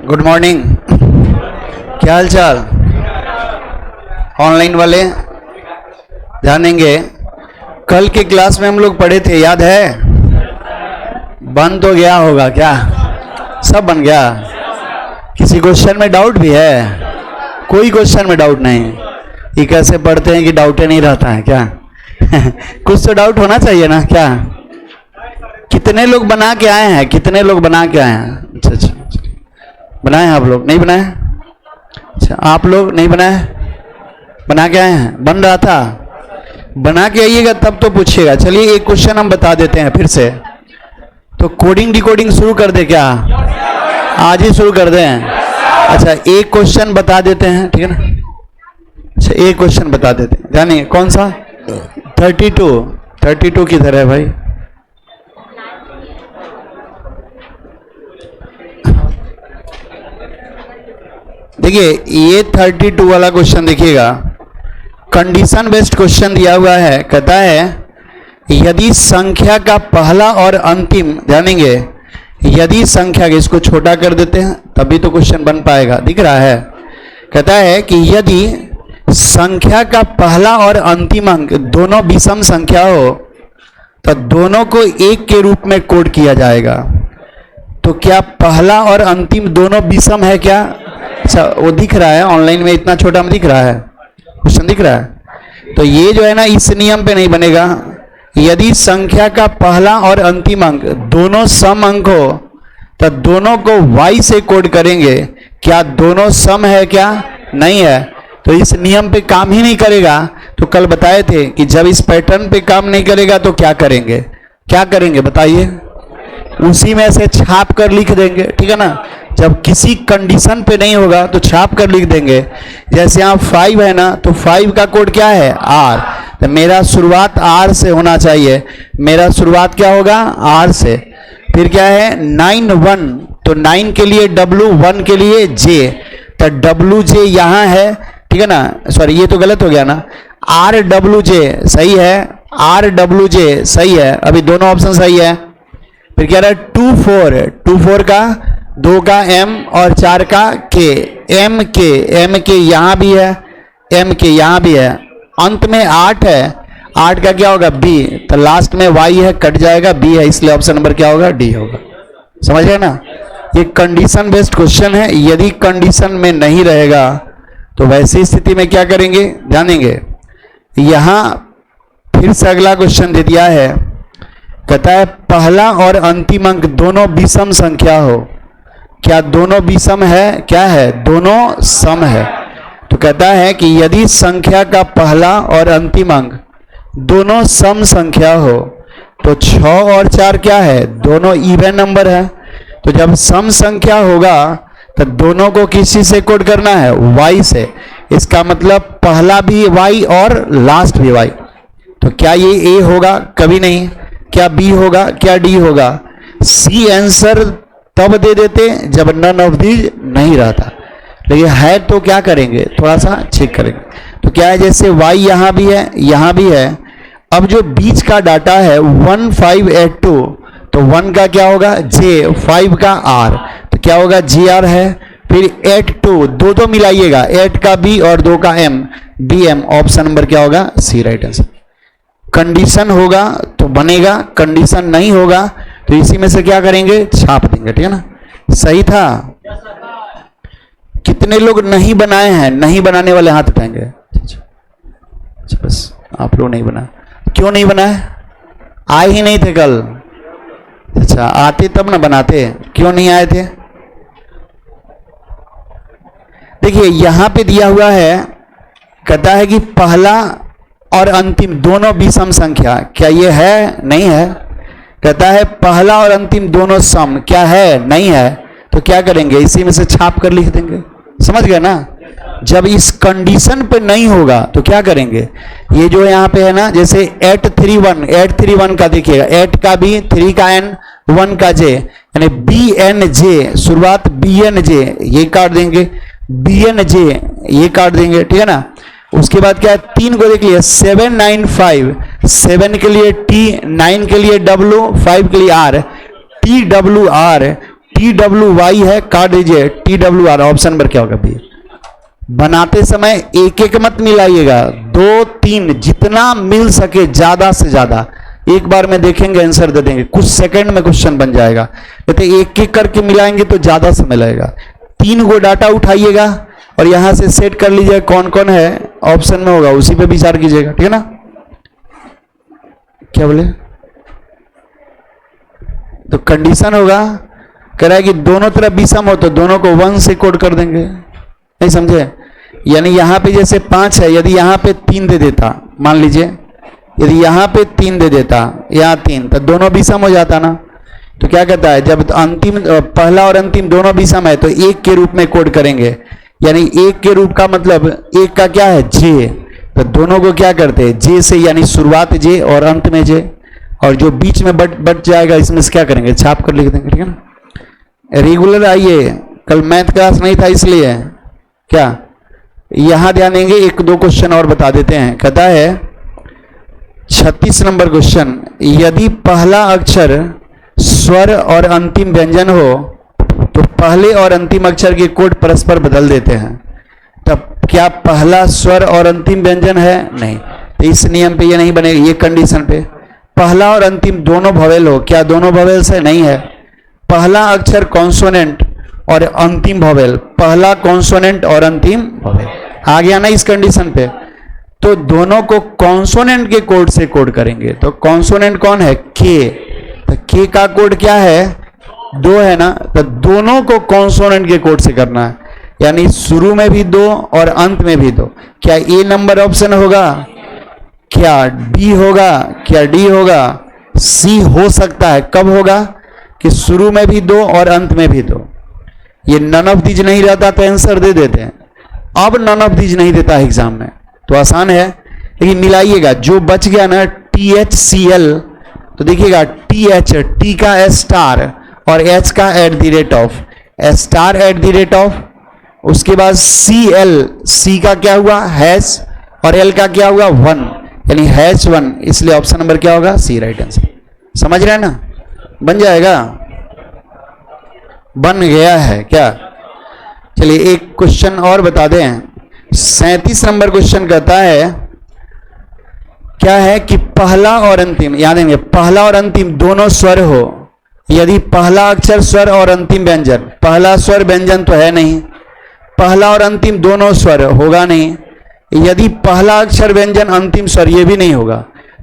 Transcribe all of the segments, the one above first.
Good morning. क्या हाल चाल? Online वाले जानेंगे। कल के क्लास में हम लोग पढ़े थे, याद है? बन तो गया होगा क्या? सब बन गया? किसी क्वेश्चन में डाउट भी है? कोई क्वेश्चन में डाउट नहीं? ये कैसे पढ़ते हैं कि डाउट ही नहीं रहता है क्या? कुछ तो डाउट होना चाहिए ना क्या? कितने लोग बना के आए हैं? कितने लोग बना के आए हैं? अच्छा अच्छा, बनाए हैं आप लोग? नहीं बनाए? अच्छा, आप लोग नहीं बनाए, बना के आए हैं? बन रहा था? बना के आइएगा तब तो पूछिएगा। चलिए एक क्वेश्चन हम बता देते हैं फिर से। तो कोडिंग डिकोडिंग शुरू कर दे क्या? आज ही शुरू कर दें? अच्छा, एक क्वेश्चन बता देते हैं, ठीक है ना? अच्छा, एक क्वेश्चन बता देते हैं। जानिए कौन सा? 32 किधर है भाई? देखिए ये 32 वाला क्वेश्चन देखिएगा, कंडीशन बेस्ड क्वेश्चन दिया हुआ है। कहता है यदि संख्या का पहला और अंतिम, जानेंगे यदि संख्या, इसको छोटा कर देते हैं तभी तो क्वेश्चन बन पाएगा। दिख रहा है? कहता है कि यदि संख्या का पहला और अंतिम अंक दोनों विषम संख्या हो तो दोनों को एक के रूप में कोड किया जाएगा। तो क्या पहला और अंतिम दोनों विषम है क्या? अच्छा, वो दिख रहा है ऑनलाइन में, इतना छोटा में दिख रहा है क्वेश्चन, दिख रहा है? तो ये जो है ना, इस नियम पे नहीं बनेगा। यदि संख्या का पहला और अंतिम अंक दोनों सम अंक हो तो दोनों को y से कोड करेंगे। क्या दोनों सम है क्या? नहीं है, तो इस नियम पे काम ही नहीं करेगा। तो कल बताए थे कि जब इस पैटर्न पे काम नहीं करेगा तो क्या करेंगे? क्या करेंगे बताइए? उसी में से छाप कर लिख देंगे, ठीक है ना? जब किसी कंडीशन पे नहीं होगा तो छाप कर लिख देंगे। जैसे यहाँ 5 है ना, तो 5 का कोड क्या है? R। तो मेरा शुरुआत R से होना चाहिए। मेरा शुरुआत क्या होगा? R से। फिर क्या है? 9 1, तो 9 के लिए W, 1 के लिए J, तो WJ यहाँ है, ठीक है ना? सॉरी, ये तो गलत हो गया ना। RWJ सही है, RWJ सही है, अभी दोनों ऑप्शन सही है। फिर क्या रहा? 2 4 का 2 का M और 4 का K, M के यहाँ भी है, M के यहाँ भी है। अंत में 8 है, 8 का क्या होगा? B, तो लास्ट में Y है, कट जाएगा, B है, इसलिए ऑप्शन नंबर क्या होगा? D होगा। समझ गए ना? ये कंडीशन बेस्ड क्वेश्चन है। यदि कंडीशन में नहीं रहेगा तो वैसी स्थिति में क्या करेंगे जानेंगे। यहां फिर से अगला क्वेश्चन दे दिया है। कहता है पहला और अंतिम अंक दोनों विषम संख्या हो। क्या दोनों विषम है? क्या है? दोनों सम है। तो कहता है कि यदि संख्या का पहला और अंतिम अंक दोनों सम संख्या हो तो 6 और 4 क्या है? दोनों इवन नंबर है। तो जब सम संख्या होगा तो दोनों को किसी से कोड करना है? y से। इसका मतलब पहला भी y और लास्ट भी y। तो क्या ये a होगा? कभी नहीं। क्या b होगा? क्या d होगा? c आंसर तब दे देते जब नन ऑफ दीज नहीं रहता, लेकिन है तो क्या करेंगे? थोड़ा सा चेक करेंगे। तो क्या है? जैसे y यहाँ भी है, यहाँ भी है। अब जो बीच का डाटा है 1 5 8 2, तो 1 का क्या होगा? J, 5 का R, तो क्या होगा? JR है। फिर 8 2, दो मिलाइएगा, 8 का B और 2 का M, BM। ऑप्शन नंबर क्या होगा? C, right answer. कंडीशन होगा तो बनेगा, कंडीशन नहीं होगा तो इसी में से क्या करेंगे? छाप देंगे, ठीक है ना? सही था? कितने लोग नहीं बनाए हैं? नहीं बनाने वाले हाथ उठाएंगे। अच्छा, बस आप लोग नहीं बनाए। क्यों नहीं बनाए? आए ही नहीं थे कल? अच्छा, आते तब ना बनाते। क्यों नहीं आए थे? देखिए यहां पे दिया हुआ है, कहता है कि पहला और अंतिम दोनों विषम संख्या। क्या ये है? नहीं है। कहता है पहला और अंतिम दोनों सम। क्या है? नहीं है। तो क्या करेंगे? इसी में से छाप कर लिख देंगे। समझ गए ना? जब इस कंडीशन पे नहीं होगा तो क्या करेंगे? ये जो यहाँ पे है ना, जैसे 831 का देखिएगा, 8 का B, 3 का N, 1 का J, यानी BNJ, शुरुआत BNJ, ये काट देंगे, BNJ ये काट देंगे, ठीक है ना? उसके बाद क्या है? 3 को देख लिया, 7 9 5, 7 के लिए T, 9 के लिए W, 5 के लिए R, TWR, TWY है, काट दीजिए TWR, ऑप्शन नंबर क्या होगा भैया? बनाते समय एक एक मत मिलाइएगा, 2 3 जितना मिल सके ज्यादा से ज्यादा एक बार में देखेंगे, आंसर दे देंगे, कुछ सेकंड में क्वेश्चन बन जाएगा। कहते एक एक करके मिलाएंगे तो ज्यादा समय लगेगा। 3 गो डाटा उठाइएगा और यहां से सेट कर लीजिए कौन कौन है, ऑप्शन में होगा उसी पे विचार कीजिएगा, ठीक है ना? क्या बोले? तो कंडीशन होगा, कह रहा है कि दोनों तरफ विषम हो तो दोनों को 1 से कोड कर देंगे, नहीं समझे? यानी यहां पे जैसे 5 है, यदि यहां पे 3 दे देता, मान लीजिए यदि यहां पे 3 दे देता, यहां 3, तो दोनों विषम हो जाता ना। तो क्या कहता है, जब अंतिम पहला और अंतिम दोनों विषम है तो 1 के रूप में कोड करेंगे। यानी 1 के रूप का मतलब 1 का क्या है, जे, तो दोनों को क्या करते हैं, जे से, यानी शुरुआत जे और अंत में जे, और जो बीच में बट जाएगा इसमें से क्या करेंगे, छाप कर लिख देंगे, ठीक है ना? रेगुलर आइए, कल मैथ क्लास नहीं था इसलिए क्या, यहां ध्यान देंगे। 1-2 क्वेश्चन और बता देते हैं। कहता है 36 नंबर क्वेश्चन, यदि पहला अक्षर स्वर और अंतिम व्यंजन हो तो पहले और अंतिम अक्षर के कोड परस्पर बदल देते हैं, तब क्या पहला स्वर और अंतिम व्यंजन है? नहीं, तो इस नियम पे ये नहीं बनेगा। ये कंडीशन पे पहला और अंतिम दोनों वोवेल हो, क्या दोनों वोवेल से? नहीं है। पहला अक्षर कॉन्सोनेंट और अंतिम वोवेल, पहला कॉन्सोनेंट और अंतिम वोवेल, आ गया ना इस कंडीशन पे? तो दोनों को कॉन्सोनेंट के कोड से कोड करेंगे। तो कॉन्सोनेंट कौन है, के, तो के का कोड क्या है, 2 है ना, तो दोनों को कॉन्सोनेंट के कोड से करना है, यानी शुरू में भी 2 और अंत में भी 2। क्या ए नंबर ऑप्शन होगा, क्या डी होगा, क्या डी होगा, सी हो सकता है। कब होगा कि शुरू में भी 2 और अंत में भी 2। ये नन ऑफ दीज नहीं रहता तो आंसर दे देते हैं, अब नन ऑफ दीज नहीं देता एग्जाम में, तो आसान है। लेकिन मिलाइएगा, जो बच गया ना THCl, तो देखिएगा TH, टी का S स्टार और H का @ S स्टार @ उसके बाद Cl, C का क्या हुआ, हैश, और L का क्या हुआ, 1, यानी H1, इसलिए ऑप्शन नंबर क्या होगा, सी राइट आंसर। समझ रहे हैं ना? बन जाएगा, बन गया है क्या? चलिए एक क्वेश्चन और बता दें। 37 नंबर क्वेश्चन कहता है, क्या है कि पहला और अंतिम, याद देंगे, पहला और अंतिम दोनों स्वर हो, यदि पहला अक्षर स्वर और अंतिम व्यंजन, पहला स्वर व्यंजन तो है नहीं, पहला और अंतिम दोनों स्वर होगा नहीं, यदि पहला अक्षर व्यंजन अंतिम स्वर ये भी नहीं होगा,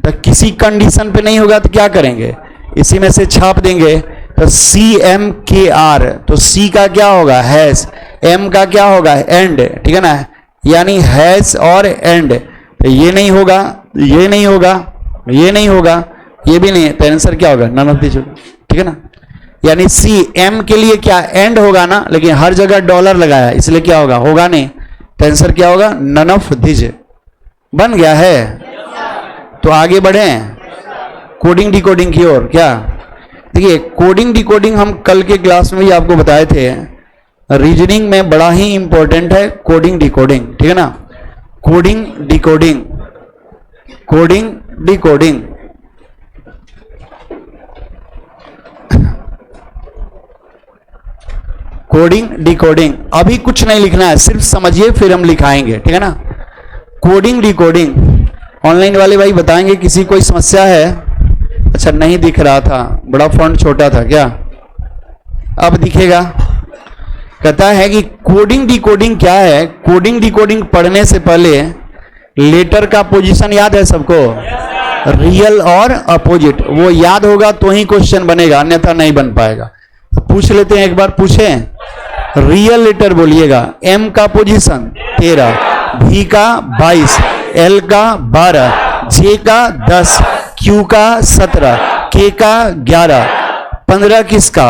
तो किसी कंडीशन पे नहीं होगा तो क्या करेंगे, इसी में से छाप देंगे। तो CMKR, तो C का क्या होगा, हैश, M का क्या होगा, एंड, ठीक है ना, यानी हैश और एंड। तो ये नहीं होगा, ये नहीं होगा, ये नहीं होगा, ये भी नहीं, तो आंसर क्या होगा, नन ऑफ दिस, ठीक है ना? यानी CM के लिए क्या एंड होगा ना, लेकिन हर जगह डॉलर लगाया इसलिए क्या होगा, होगा नहीं, तो आंसर क्या होगा, नन ऑफ दिस। बन गया है? तो आगे बढ़े कोडिंग डिकोडिंग की ओर। क्या देखिए, कोडिंग डिकोडिंग हम कल के क्लास में भी आपको बताए थे, रीजनिंग में बड़ा ही इंपॉर्टेंट है कोडिंग डिकोडिंग, ठीक है ना? Coding decoding, coding decoding, coding decoding. अभी कुछ नहीं लिखना है, सिर्फ समझिए फिर हम लिखाएंगे, ठीक है ना? कोडिंग डिकोडिंग ऑनलाइन वाले भाई बताएंगे, किसी कोई समस्या है? अच्छा नहीं दिख रहा था, बड़ा फॉन्ट छोटा था क्या, अब दिखेगा? कहता है कि कोडिंग डिकोडिंग क्या है। कोडिंग डिकोडिंग पढ़ने से पहले लेटर का पोजीशन याद है सबको, रियल और अपोजिट, वो याद होगा तो ही क्वेश्चन बनेगा, अन्यथा नहीं बन पाएगा। तो पूछ लेते हैं, एक बार पूछें। रियल लेटर बोलिएगा, M का पोजीशन 13, V का 22, L का 12, J का 10, Q का 17, K का 11, 15 किसका,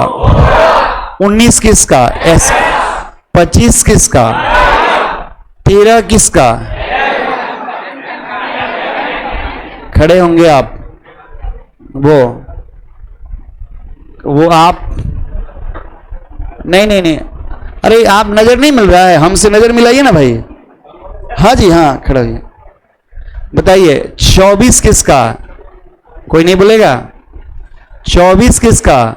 19 किसका, S 25 किसका, 13 किसका। खड़े होंगे आप, वो आप नहीं नहीं नहीं, अरे आप नजर नहीं मिल रहा है, हमसे नजर मिलाइए ना भाई। हाँ जी हाँ, खड़ा होइए, बताइए 24 किसका, कोई नहीं बोलेगा? 24 किसका,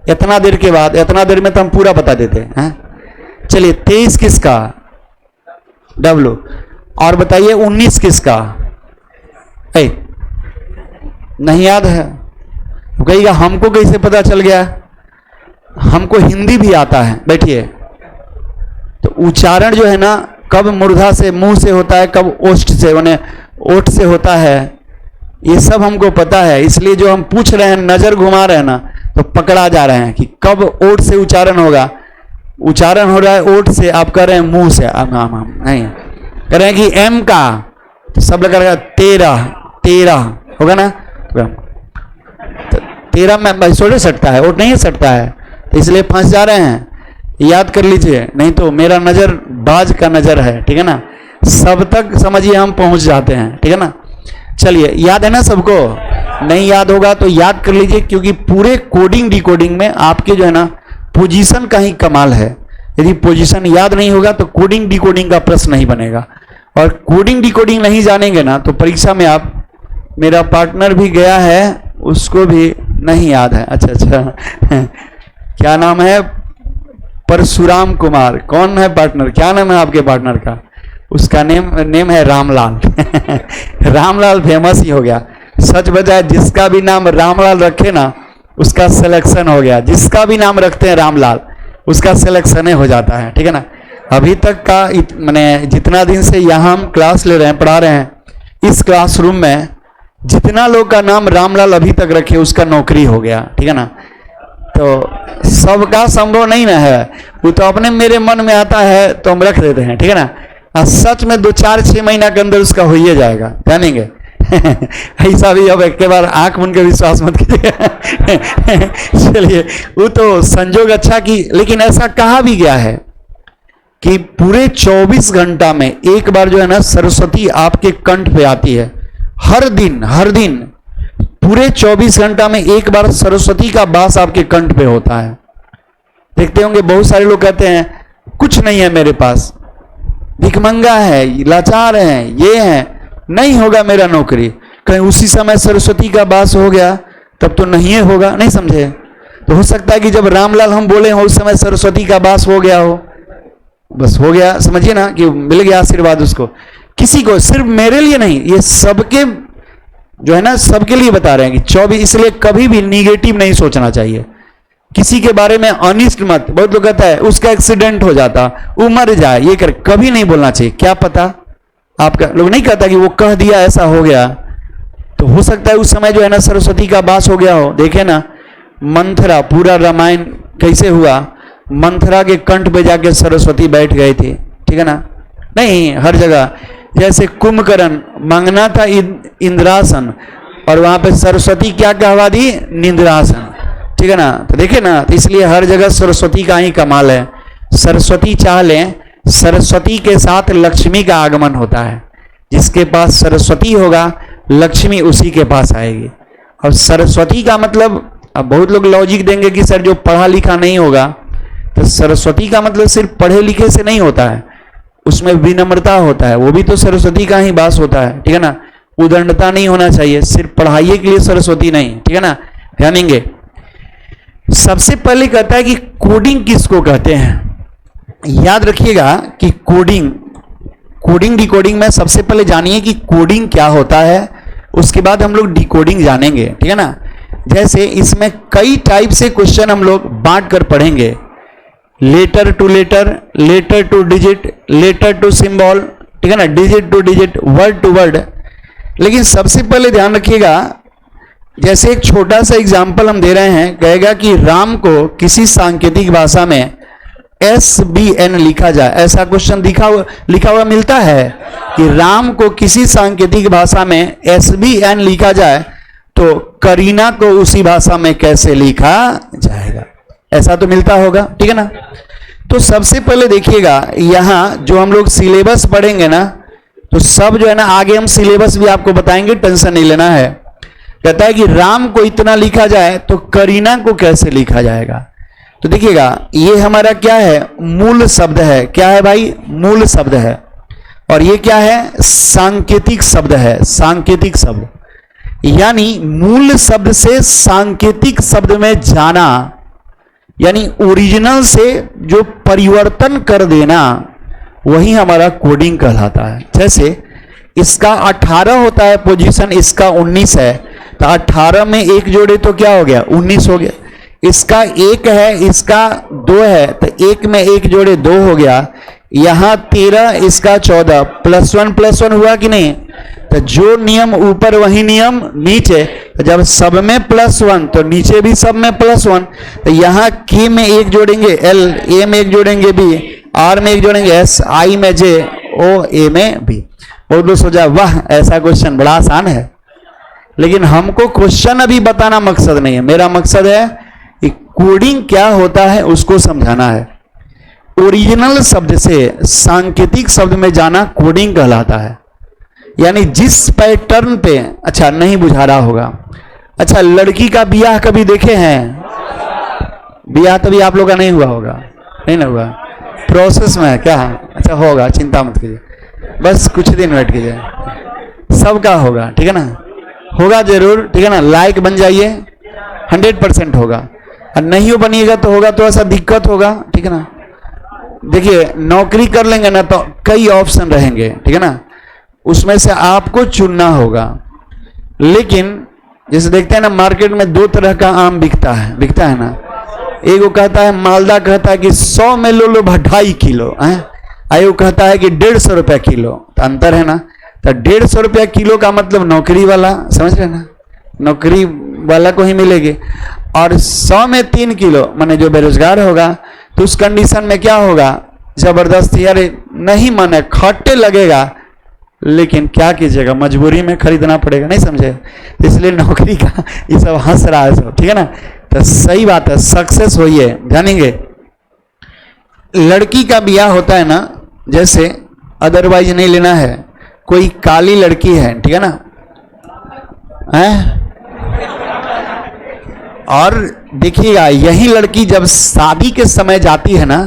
इतना देर के बाद, इतना देर में तो हम पूरा बता देते हैं। चलिए 23 किसका? डब्लू। और बताइए 19 किसका? नहीं याद है? कहिएगा हमको कैसे पता चल गया? हमको हिंदी भी आता है। बैठिए। तो उच्चारण जो है ना, कब मूर्धा से मुंह से होता है, कब ओष्ठ से माने ओठ से होता है, ये सब हमको पता है। इसलिए जो हम पूछ रहे हैं, नजर घुमा रहे हैं ना, तो पकड़ा जा रहे हैं कि कब ओठ से उच्चारण होगा। उच्चारण हो रहा है ओठ से, आप कर रहे हैं मुंह से। नहीं कह रहे हैं कि एम का, तो सब लगा रहेगा 13 होगा ना। तो 13 में भाई सोलह सटता है, ओठ नहीं सटता है, तो इसलिए फंस जा रहे हैं। याद कर लीजिए, नहीं तो मेरा नजर बाज का नजर है, ठीक है ना। सब तक समझिए हम पहुंच जाते हैं, ठीक है ना। चलिए, याद है ना सबको? नहीं याद होगा तो याद कर लीजिए, क्योंकि पूरे कोडिंग डिकोडिंग में आपके जो है ना पोजीशन का ही कमाल है। यदि पोजीशन याद नहीं होगा तो कोडिंग डिकोडिंग का प्रश्न नहीं बनेगा, और कोडिंग डिकोडिंग नहीं जानेंगे ना तो परीक्षा में आप, मेरा पार्टनर भी गया है, उसको भी नहीं याद है। अच्छा क्या नाम है? परशुराम कुमार। कौन है पार्टनर? क्या नाम है आपके पार्टनर का? उसका नेम है रामलाल। रामलाल फेमस ही हो गया। सच बताए, जिसका भी नाम रामलाल रखे ना, उसका सिलेक्शन हो गया। जिसका भी नाम रखते हैं रामलाल, उसका सिलेक्शन हो जाता है, ठीक है ना। अभी तक का मैंने जितना दिन से यहाँ हम क्लास ले रहे हैं, पढ़ा रहे हैं, इस क्लासरूम में जितना लोग का नाम रामलाल अभी तक रखे, उसका नौकरी हो गया, ठीक है ना। तो सबका संभव नहीं ना है, वो तो अपने मेरे मन में आता है तो हम रख देते हैं, ठीक है ना। और सच में 2-4-6 महीना के अंदर उसका हो ही जाएगा, जानेंगे। ऐसा भी अब एक के बार आंख मुन के विश्वास मत कीजिए। चलिए, वो तो संजोग अच्छा की, लेकिन ऐसा कहा भी गया है कि पूरे 24 घंटा में एक बार जो है ना सरस्वती आपके कंठ पे आती है। हर दिन पूरे 24 घंटा में एक बार सरस्वती का वास आपके कंठ पे होता है। देखते होंगे बहुत सारे लोग कहते हैं कुछ नहीं है मेरे पास, भिखमंगा है, लाचार है, ये है, नहीं होगा मेरा नौकरी। कहीं उसी समय सरस्वती का वास हो गया तब तो नहीं होगा, नहीं समझे? तो हो सकता है कि जब रामलाल हम बोले हो उस समय सरस्वती का वास हो गया हो, बस हो गया, समझिए ना, कि मिल गया आशीर्वाद उसको। किसी को, सिर्फ मेरे लिए नहीं, ये सबके जो है ना, सबके लिए बता रहे हैं कि 24। इसलिए कभी भी निगेटिव नहीं सोचना चाहिए, किसी के बारे में अनिष्ट मत। बहुत लोग कहता है उसका एक्सीडेंट हो जाता, वो मर जाए, ये कर, कभी नहीं बोलना चाहिए। क्या पता आपका, लोग नहीं कहता कि वो कह दिया ऐसा हो गया, तो हो सकता है उस समय जो है ना सरस्वती का वास हो गया हो। देखे ना मंथरा, पूरा रामायण कैसे हुआ, मंथरा के कंठ पे जाके सरस्वती बैठ गई थी, ठीक है ना। नहीं, हर जगह, जैसे कुंभकर्ण मांगना था इंद्रासन, और वहां पे सरस्वती क्या कहवा दी? निंद्रासन, ठीक है ना। तो देखे ना, तो इसलिए हर जगह सरस्वती का ही कमाल है। सरस्वती चाह लें, सरस्वती के साथ लक्ष्मी का आगमन होता है। जिसके पास सरस्वती होगा, लक्ष्मी उसी के पास आएगी। और सरस्वती का मतलब, अब बहुत लोग लॉजिक देंगे कि सर जो पढ़ा लिखा नहीं होगा, तो सरस्वती का मतलब सिर्फ पढ़े लिखे से नहीं होता है, उसमें विनम्रता होता है, वो भी तो सरस्वती का ही वास होता है, ठीक है ना। उदंडता नहीं होना चाहिए, सिर्फ पढ़ाई के लिए सरस्वती नहीं, ठीक है ना, जानेंगे। सबसे पहले कहता है कि कोडिंग किसको कहते हैं। याद रखिएगा कि कोडिंग डिकोडिंग में सबसे पहले जानिए कि कोडिंग क्या होता है, उसके बाद हम लोग डिकोडिंग जानेंगे, ठीक है ना। जैसे इसमें कई टाइप से क्वेश्चन हम लोग बांट कर पढ़ेंगे, letter to letter, letter to digit, letter to symbol, ठीक है ना, digit to digit, word to word. लेकिन सबसे पहले ध्यान रखिएगा, जैसे एक छोटा सा एग्जाम्पल हम दे रहे हैं, कहेगा कि राम को किसी सांकेतिक भाषा में SBN लिखा जाए, ऐसा क्वेश्चन लिखा हुआ मिलता है कि राम को किसी सांकेतिक भाषा में SBN लिखा जाए तो करीना को उसी भाषा में कैसे लिखा जाएगा, ऐसा तो मिलता होगा, ठीक है ना। तो सबसे पहले देखिएगा, यहां जो हम लोग सिलेबस पढ़ेंगे ना, तो सब जो है ना, आगे हम सिलेबस भी आपको बताएंगे, टेंशन नहीं लेना है। कहता है कि राम को इतना लिखा जाए तो करीना को कैसे लिखा जाएगा। तो देखिएगा, ये हमारा क्या है, मूल शब्द है। क्या है भाई? मूल शब्द है। और ये क्या है? सांकेतिक शब्द है। सांकेतिक शब्द यानी मूल शब्द से सांकेतिक शब्द में जाना, यानी ओरिजिनल से जो परिवर्तन कर देना वही हमारा कोडिंग कहलाता है। जैसे इसका 18 होता है पोजीशन, इसका 19 है, तो 18 में 1 जोड़े तो क्या हो गया, 19 हो गया। इसका 1 है, इसका 2 है, तो 1 में 1 जोड़े 2 हो गया। यहां 13, इसका 14, +1 हुआ कि नहीं। तो जो नियम ऊपर वही नियम नीचे, तो जब सब में +1 तो नीचे भी सब में +1। तो यहाँ K में 1 जोड़ेंगे L, A में 1 जोड़ेंगे B, R में 1 जोड़ेंगे S, I में J, O, A में B। बहुत लोग सोचा वाह ऐसा क्वेश्चन बड़ा आसान है, लेकिन हमको क्वेश्चन अभी बताना मकसद नहीं है। मेरा मकसद है कि कोडिंग क्या होता है उसको समझाना है। ओरिजिनल शब्द से सांकेतिक शब्द में जाना कोडिंग कहलाता है। यानी जिस पैटर्न पे, अच्छा नहीं बुझा रहा होगा, अच्छा लड़की का ब्याह कभी देखे हैं? ब्याह तो भी आप लोग का नहीं हुआ होगा, नहीं ना हुआ, प्रोसेस में है क्या? अच्छा होगा, चिंता मत कीजिए, बस कुछ दिन वेट कीजिए, सबका होगा, ठीक है ना, होगा जरूर, ठीक है ना। लायक बन जाइए, 100% होगा, और नहीं हो बनिएगा तो होगा तो ऐसा दिक्कत होगा, ठीक है ना। देखिए नौकरी कर लेंगे ना तो कई ऑप्शन रहेंगे, ठीक है ना, उसमें से आपको चुनना होगा। लेकिन जैसे देखते हैं ना मार्केट में 2 तरह का आम बिकता है ना। एक वो कहता है, मालदा कहता है कि 100 में लो 2.5 किलो है, वो कहता है कि 150 रुपया किलो, तो अंतर है ना। तो 150 रुपया किलो का मतलब नौकरी वाला, समझ रहे ना, नौकरी वाला को ही मिलेगी। और 100 में 3 किलो माने जो बेरोजगार होगा, तो उस कंडीशन में क्या होगा, जबरदस्ती, अरे नहीं माने खट्टे लगेगा, लेकिन क्या कीजिएगा, मजबूरी में खरीदना पड़ेगा, नहीं समझे, इसलिए नौकरी का ये सब हंस रहा है सब, ठीक है ना। तो सही बात है, सक्सेस होइए, जानेंगे। लड़की का ब्याह होता है ना, जैसे अदरवाइज नहीं लेना है, कोई काली लड़की है, ठीक है ना, हैं? और देखिएगा यही लड़की जब शादी के समय जाती है ना,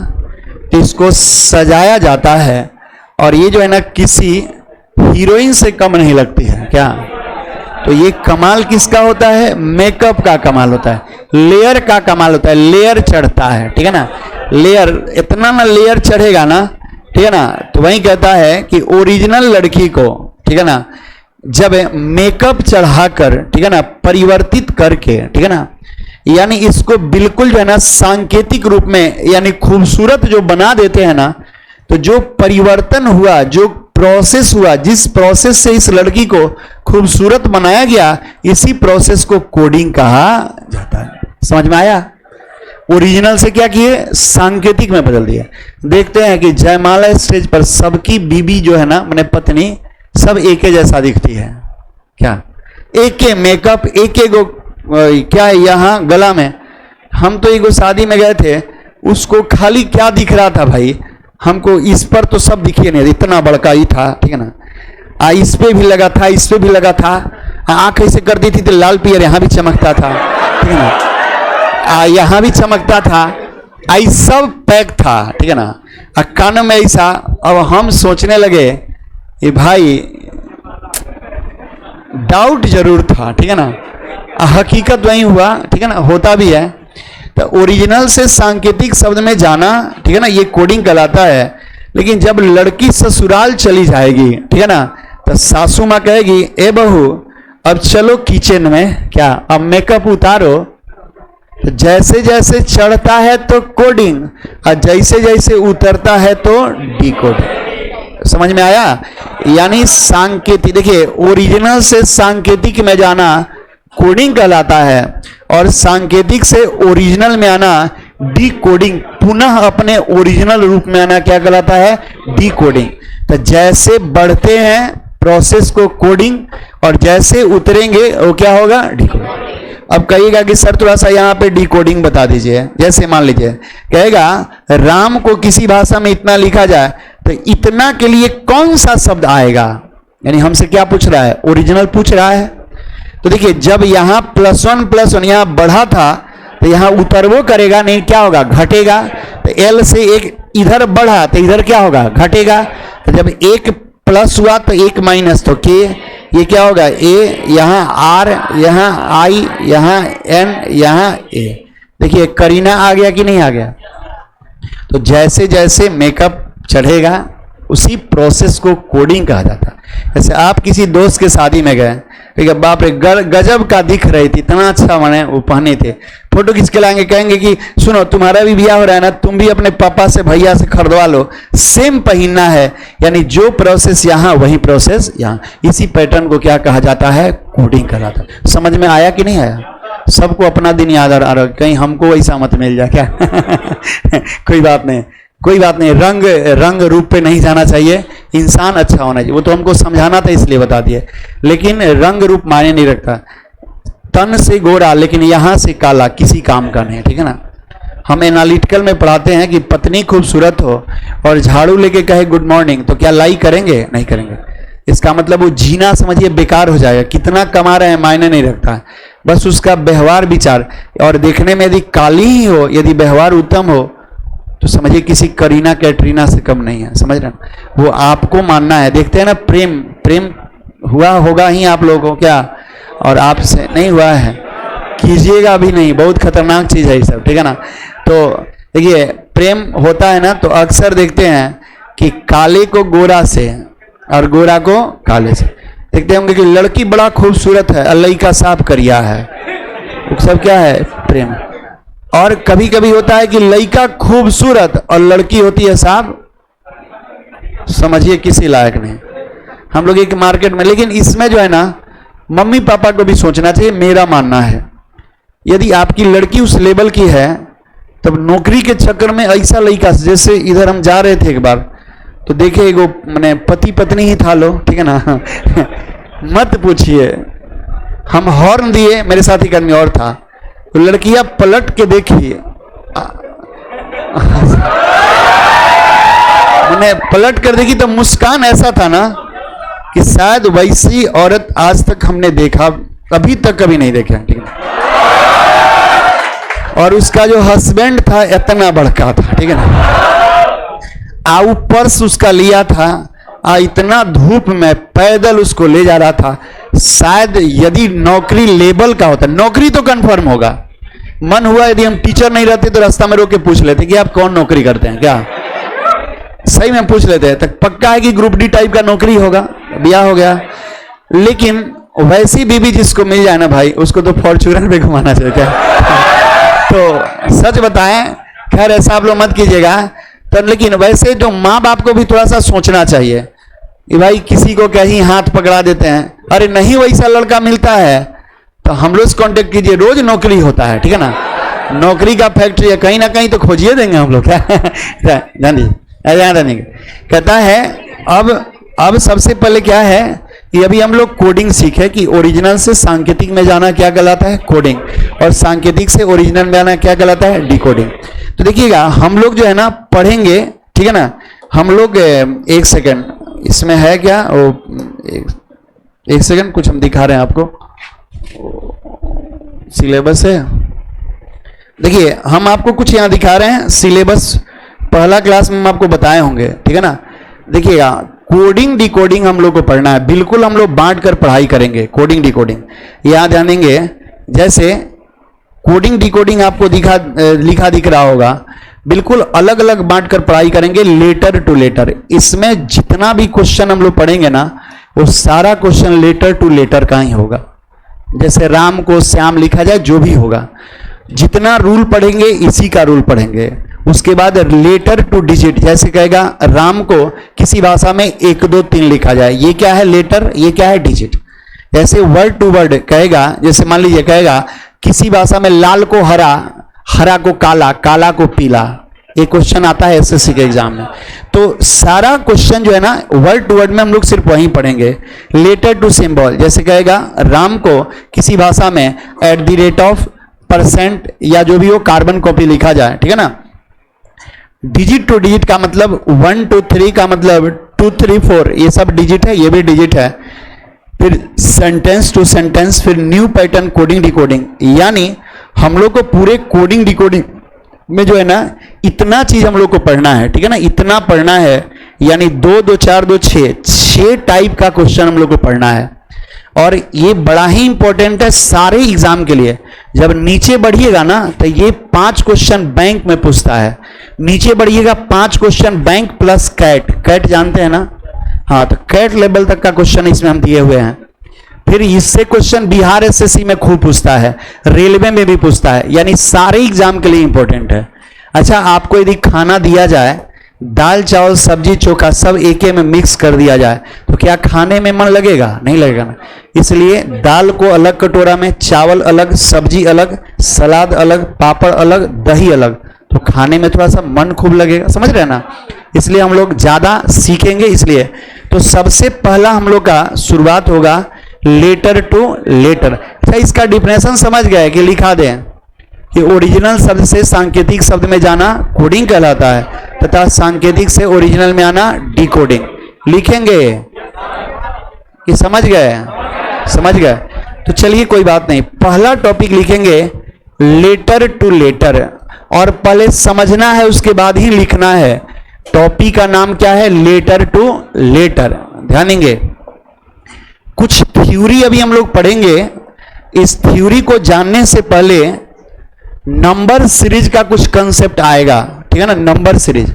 तो इसको सजाया जाता है, और ये जो है ना किसी हीरोइन से कम नहीं लगती है क्या। तो ये कमाल किसका होता है, मेकअप का कमाल होता है, लेयर का कमाल होता है, लेयर चढ़ता है, ठीक है ना, लेयर इतना ना लेयर चढ़ेगा ना, ठीक है ना। तो वही कहता है कि ओरिजिनल लड़की को, ठीक है ना, जब मेकअप चढ़ाकर, ठीक है ना, परिवर्तित करके, ठीक है ना, यानी इसको बिल्कुल जो है ना सांकेतिक रूप में यानी खूबसूरत जो बना देते हैं ना, तो जो परिवर्तन हुआ, जो प्रोसेस हुआ, जिस प्रोसेस से इस लड़की को खूबसूरत बनाया गया, इसी प्रोसेस को कोडिंग कहा जाता है। समझ में आया? ओरिजिनल से क्या किए, सांकेतिक में बदल दिया। देखते हैं कि जयमाला स्टेज पर सबकी बीबी जो है ना, मैंने पत्नी, सब एक जैसा दिखती है क्या, एक के मेकअप, एक गो क्या यहाँ गला में। हम तो एक शादी में गए थे, उसको खाली क्या दिख रहा था भाई, हमको इस पर तो सब दिखे नहीं, इतना बड़का ही था, ठीक है ना, इस पे भी लगा था, इस पे भी लगा था, आंख ऐसे कर दी थी तो लाल पियर यहाँ भी चमकता था, ठीक है ना, यहाँ भी चमकता था, आई सब पैक था, ठीक है ना, कान में ऐसा। अब हम सोचने लगे कि भाई डाउट जरूर था, ठीक है ना, हकीकत वही हुआ, ठीक है ना, होता भी है। तो ओरिजिनल से सांकेतिक शब्द में जाना, ठीक है ना, ये कोडिंग कहलाता है। लेकिन जब लड़की ससुराल चली जाएगी, ठीक है ना, तो सासू माँ कहेगी, ए बहू अब चलो किचन में, क्या अब मेकअप उतारो। तो जैसे जैसे चढ़ता है तो कोडिंग, और जैसे जैसे उतरता है तो डिकोडिंग। समझ में आया? यानी सांकेतिक, देखिए ओरिजिनल से सांकेतिक में जाना कोडिंग कहलाता है, और सांकेतिक से ओरिजिनल में आना डिकोडिंग, पुनः अपने ओरिजिनल रूप में आना क्या कहलाता है, डिकोडिंग। तो जैसे बढ़ते हैं प्रोसेस को कोडिंग, और जैसे उतरेंगे वो क्या होगा, डिकोडिंग। अब कहिएगा कि सर थोड़ा सा यहाँ पे डिकोडिंग बता दीजिए। जैसे मान लीजिए कहेगा राम को किसी भाषा में इतना लिखा जाए, तो इतना के लिए कौन सा शब्द आएगा, यानी हमसे क्या पूछ रहा है, ओरिजिनल पूछ रहा है। तो देखिए जब यहाँ +1 यहाँ बढ़ा था, तो यहाँ उतरवो करेगा नहीं, क्या होगा, घटेगा। तो L से एक इधर बढ़ा तो इधर क्या होगा, घटेगा। तो जब एक प्लस हुआ तो एक माइनस, तो K, ये क्या होगा, A, यहाँ R, यहाँ I, यहाँ N, यहाँ A। देखिए करीना आ गया कि नहीं आ गया? तो जैसे जैसे मेकअप चढ़ेगा उसी प्रोसेस को कोडिंग कहा जाता है। जैसे आप किसी दोस्त के शादी में गए, ठीक है, बाप रे गजब का दिख रही थी, इतना अच्छा बने वो पहने थे, फोटो खींच के लाएंगे, कहेंगे कि सुनो तुम्हारा भी ब्याह हो रहा है ना, तुम भी अपने पापा से भैया से खरीदवा लो, सेम पहनना है। यानी जो प्रोसेस यहाँ वही प्रोसेस यहाँ, इसी पैटर्न को क्या कहा जाता है? कोडिंग कहा जाता है। समझ में आया कि नहीं आया? सबको अपना दिन याद आ रहा, कहीं हमको ऐसा मत मिल जाए क्या? कोई बात नहीं, कोई बात नहीं, रंग रूप पे नहीं जाना चाहिए, इंसान अच्छा होना चाहिए। वो तो हमको समझाना था इसलिए बता दिए, लेकिन रंग रूप मायने नहीं रखता। तन से गोरा लेकिन यहां से काला किसी काम का नहीं, ठीक है ना। हम एनालिटिकल में पढ़ाते हैं कि पत्नी खूबसूरत हो और झाड़ू लेके कहे गुड मॉर्निंग, तो क्या लाई करेंगे? नहीं करेंगे। इसका मतलब वो जीना समझिए बेकार हो जाएगा। कितना कमा रहे हैं मायने नहीं रखता है, बस उसका व्यवहार विचार। और देखने में यदि काली ही हो, यदि व्यवहार उत्तम हो, तो समझिए किसी करीना कैटरीना से कम नहीं है। समझ रहे हैं? वो आपको मानना है। देखते हैं ना, प्रेम हुआ होगा ही आप लोगों को क्या, और आपसे नहीं हुआ है, कीजिएगा भी नहीं, बहुत खतरनाक चीज है ये सब, ठीक है ना। तो देखिए प्रेम होता है ना, तो अक्सर देखते हैं कि काले को गोरा से और गोरा को काले से। देखते होंगे कि लड़की बड़ा खूबसूरत है, लड़का साफ करिया है, वो सब क्या है? प्रेम। और कभी कभी होता है कि लड़का खूबसूरत और लड़की होती है साफ, समझिए किसी लायक नहीं। हम लोग एक मार्केट में, लेकिन इसमें जो है ना, मम्मी पापा को भी सोचना चाहिए। मेरा मानना है यदि आपकी लड़की उस लेवल की है, तब नौकरी के चक्कर में ऐसा लड़का, जैसे इधर हम जा रहे थे एक बार, तो देखे एगो मैंने पति पत्नी ही था लो, ठीक है ना। मत पूछिए, हम हॉर्न दिए, मेरे साथ एक आदमी और था, तो लड़कियां पलट के देखी, मैंने पलट कर देखी तो मुस्कान ऐसा था ना कि शायद वैसी औरत आज तक हमने देखा, अभी तक कभी नहीं देखा, ठीक है। और उसका जो हस्बैंड था इतना बड़का था, ठीक है ना, पर्स उसका लिया था, इतना धूप में पैदल उसको ले जा रहा था। शायद यदि नौकरी लेवल का होता, नौकरी तो कंफर्म होगा, मन हुआ यदि हम टीचर नहीं रहते तो रास्ता में रोक के पूछ लेते कि आप कौन नौकरी करते हैं, क्या सही में पूछ लेते हैं, तक पक्का है कि ग्रुप डी टाइप का नौकरी होगा, ब्याह हो गया। लेकिन वैसी बीबी जिसको मिल जाए ना भाई, उसको तो फॉर्च्यूनर पे घुमाना चाहिए क्या। तो सच बताएं, खैर ऐसा आप लोग मत कीजिएगा, तो लेकिन वैसे जो माँ बाप को भी थोड़ा सा सोचना चाहिए कि भाई किसी को कहीं हाथ पकड़ा देते हैं, अरे नहीं वैसा लड़का मिलता है तो हम लोग से कॉन्टेक्ट कीजिए, रोज नौकरी होता है, ठीक है ना, नौकरी का फैक्ट्री है, कहीं ना कहीं तो खोजिए देंगे हम लोग, क्या ध्यान दीजिए। कहता है अब सबसे पहले क्या है कि अभी हम लोग कोडिंग सीखे कि ओरिजिनल से सांकेतिक में जाना क्या कहलाता है? कोडिंग। और सांकेतिक से ओरिजिनल में जाना क्या कहलाता है? डिकोडिंग। तो देखिएगा हम लोग जो है ना पढ़ेंगे, ठीक है ना, हम लोग एक सेकंड, इसमें है क्या वो, एक सेकंड, कुछ हम दिखा रहे हैं आपको, सिलेबस है। देखिए हम आपको कुछ यहाँ दिखा रहे हैं, सिलेबस पहला क्लास में हम आपको बताए होंगे, ठीक है ना। देखिएगा कोडिंग डिकोडिंग हम लोग को पढ़ना है, बिल्कुल हम लोग बांट कर पढ़ाई करेंगे। कोडिंग डिकोडिंग याद जानेंगे, जैसे कोडिंग डिकोडिंग आपको लिखा दिख रहा होगा, बिल्कुल अलग अलग बांट कर पढ़ाई करेंगे, लेटर टू लेटर। इसमें जितना भी क्वेश्चन हम लोग पढ़ेंगे ना, वो सारा क्वेश्चन लेटर टू लेटर का ही होगा। जैसे राम को श्याम लिखा जाए, जो भी होगा, जितना रूल पढ़ेंगे इसी का रूल पढ़ेंगे। उसके बाद लेटर टू डिजिट, जैसे कहेगा राम को किसी भाषा में 1 2 3 लिखा जाए, ये क्या है? लेटर। ये क्या है? डिजिट। ऐसे वर्ड टू वर्ड कहेगा, जैसे मान लीजिए कहेगा किसी भाषा में लाल को हरा, हरा को काला, काला को पीला, एक क्वेश्चन आता है एसएससी के एग्जाम में। तो सारा क्वेश्चन जो है ना वर्ड टू वर्ड में हम लोग सिर्फ वहीं पढ़ेंगे। लेटर टू सिंबल, जैसे कहेगा राम को किसी भाषा में %% या जो भी हो कार्बन कॉपी लिखा जाए, ठीक है ना। डिजिट टू डिजिट का मतलब 1 2 3 का मतलब 2 3 4, ये सब डिजिट है, ये भी डिजिट है। फिर सेंटेंस टू सेंटेंस, फिर न्यू पैटर्न कोडिंग डिकोडिंग। यानी हम लोग को पूरे कोडिंग डिकोडिंग में जो है ना इतना चीज हम लोग को पढ़ना है, ठीक है ना, इतना पढ़ना है। यानी 2 2 4 2 6 टाइप का क्वेश्चन हम लोग को पढ़ना है। और ये बड़ा ही इंपॉर्टेंट है सारे एग्जाम के लिए। जब नीचे बढ़िएगा ना तो ये 5 क्वेश्चन बैंक में पूछता है, नीचे बढ़िएगा 5 question bank plus CAT, CAT जानते हैं ना, हाँ, तो कैट लेवल तक का क्वेश्चन इसमें हम दिए हुए हैं। फिर इससे क्वेश्चन बिहार एसएससी में खूब पूछता है, रेलवे में भी पूछता है, यानी सारे एग्जाम के लिए इंपॉर्टेंट है। अच्छा, आपको यदि खाना दिया जाए, दाल चावल सब्जी चोखा सब एक में मिक्स कर दिया जाए, तो क्या खाने में मन लगेगा? नहीं लगेगा ना। इसलिए दाल को अलग कटोरा में, चावल अलग, सब्जी अलग, सलाद अलग, पापड़ अलग, दही अलग, तो खाने में थोड़ा सा मन खूब लगेगा, समझ रहे हैं ना। इसलिए हम लोग ज्यादा सीखेंगे। इसलिए तो सबसे पहला हम लोग का शुरुआत होगा लेटर टू लेटर। अच्छा, इसका डिफिनेशन समझ गए कि लिखा दें कि ओरिजिनल शब्द से सांकेतिक शब्द में जाना कोडिंग कहलाता है, तथा सांकेतिक से ओरिजिनल में आना डिकोडिंग। लिखेंगे कि समझ गए? समझ गए? तो चलिए कोई बात नहीं, पहला टॉपिक लिखेंगे लेटर टू लेटर, और पहले समझना है उसके बाद ही लिखना है। टॉपिक का नाम क्या है? Letter to letter. ध्यान देंगे, कुछ थ्योरी अभी हम लोग पढ़ेंगे। इस थ्योरी को जानने से पहले नंबर सीरीज का कुछ कंसेप्ट आएगा, ठीक है ना, नंबर सीरीज।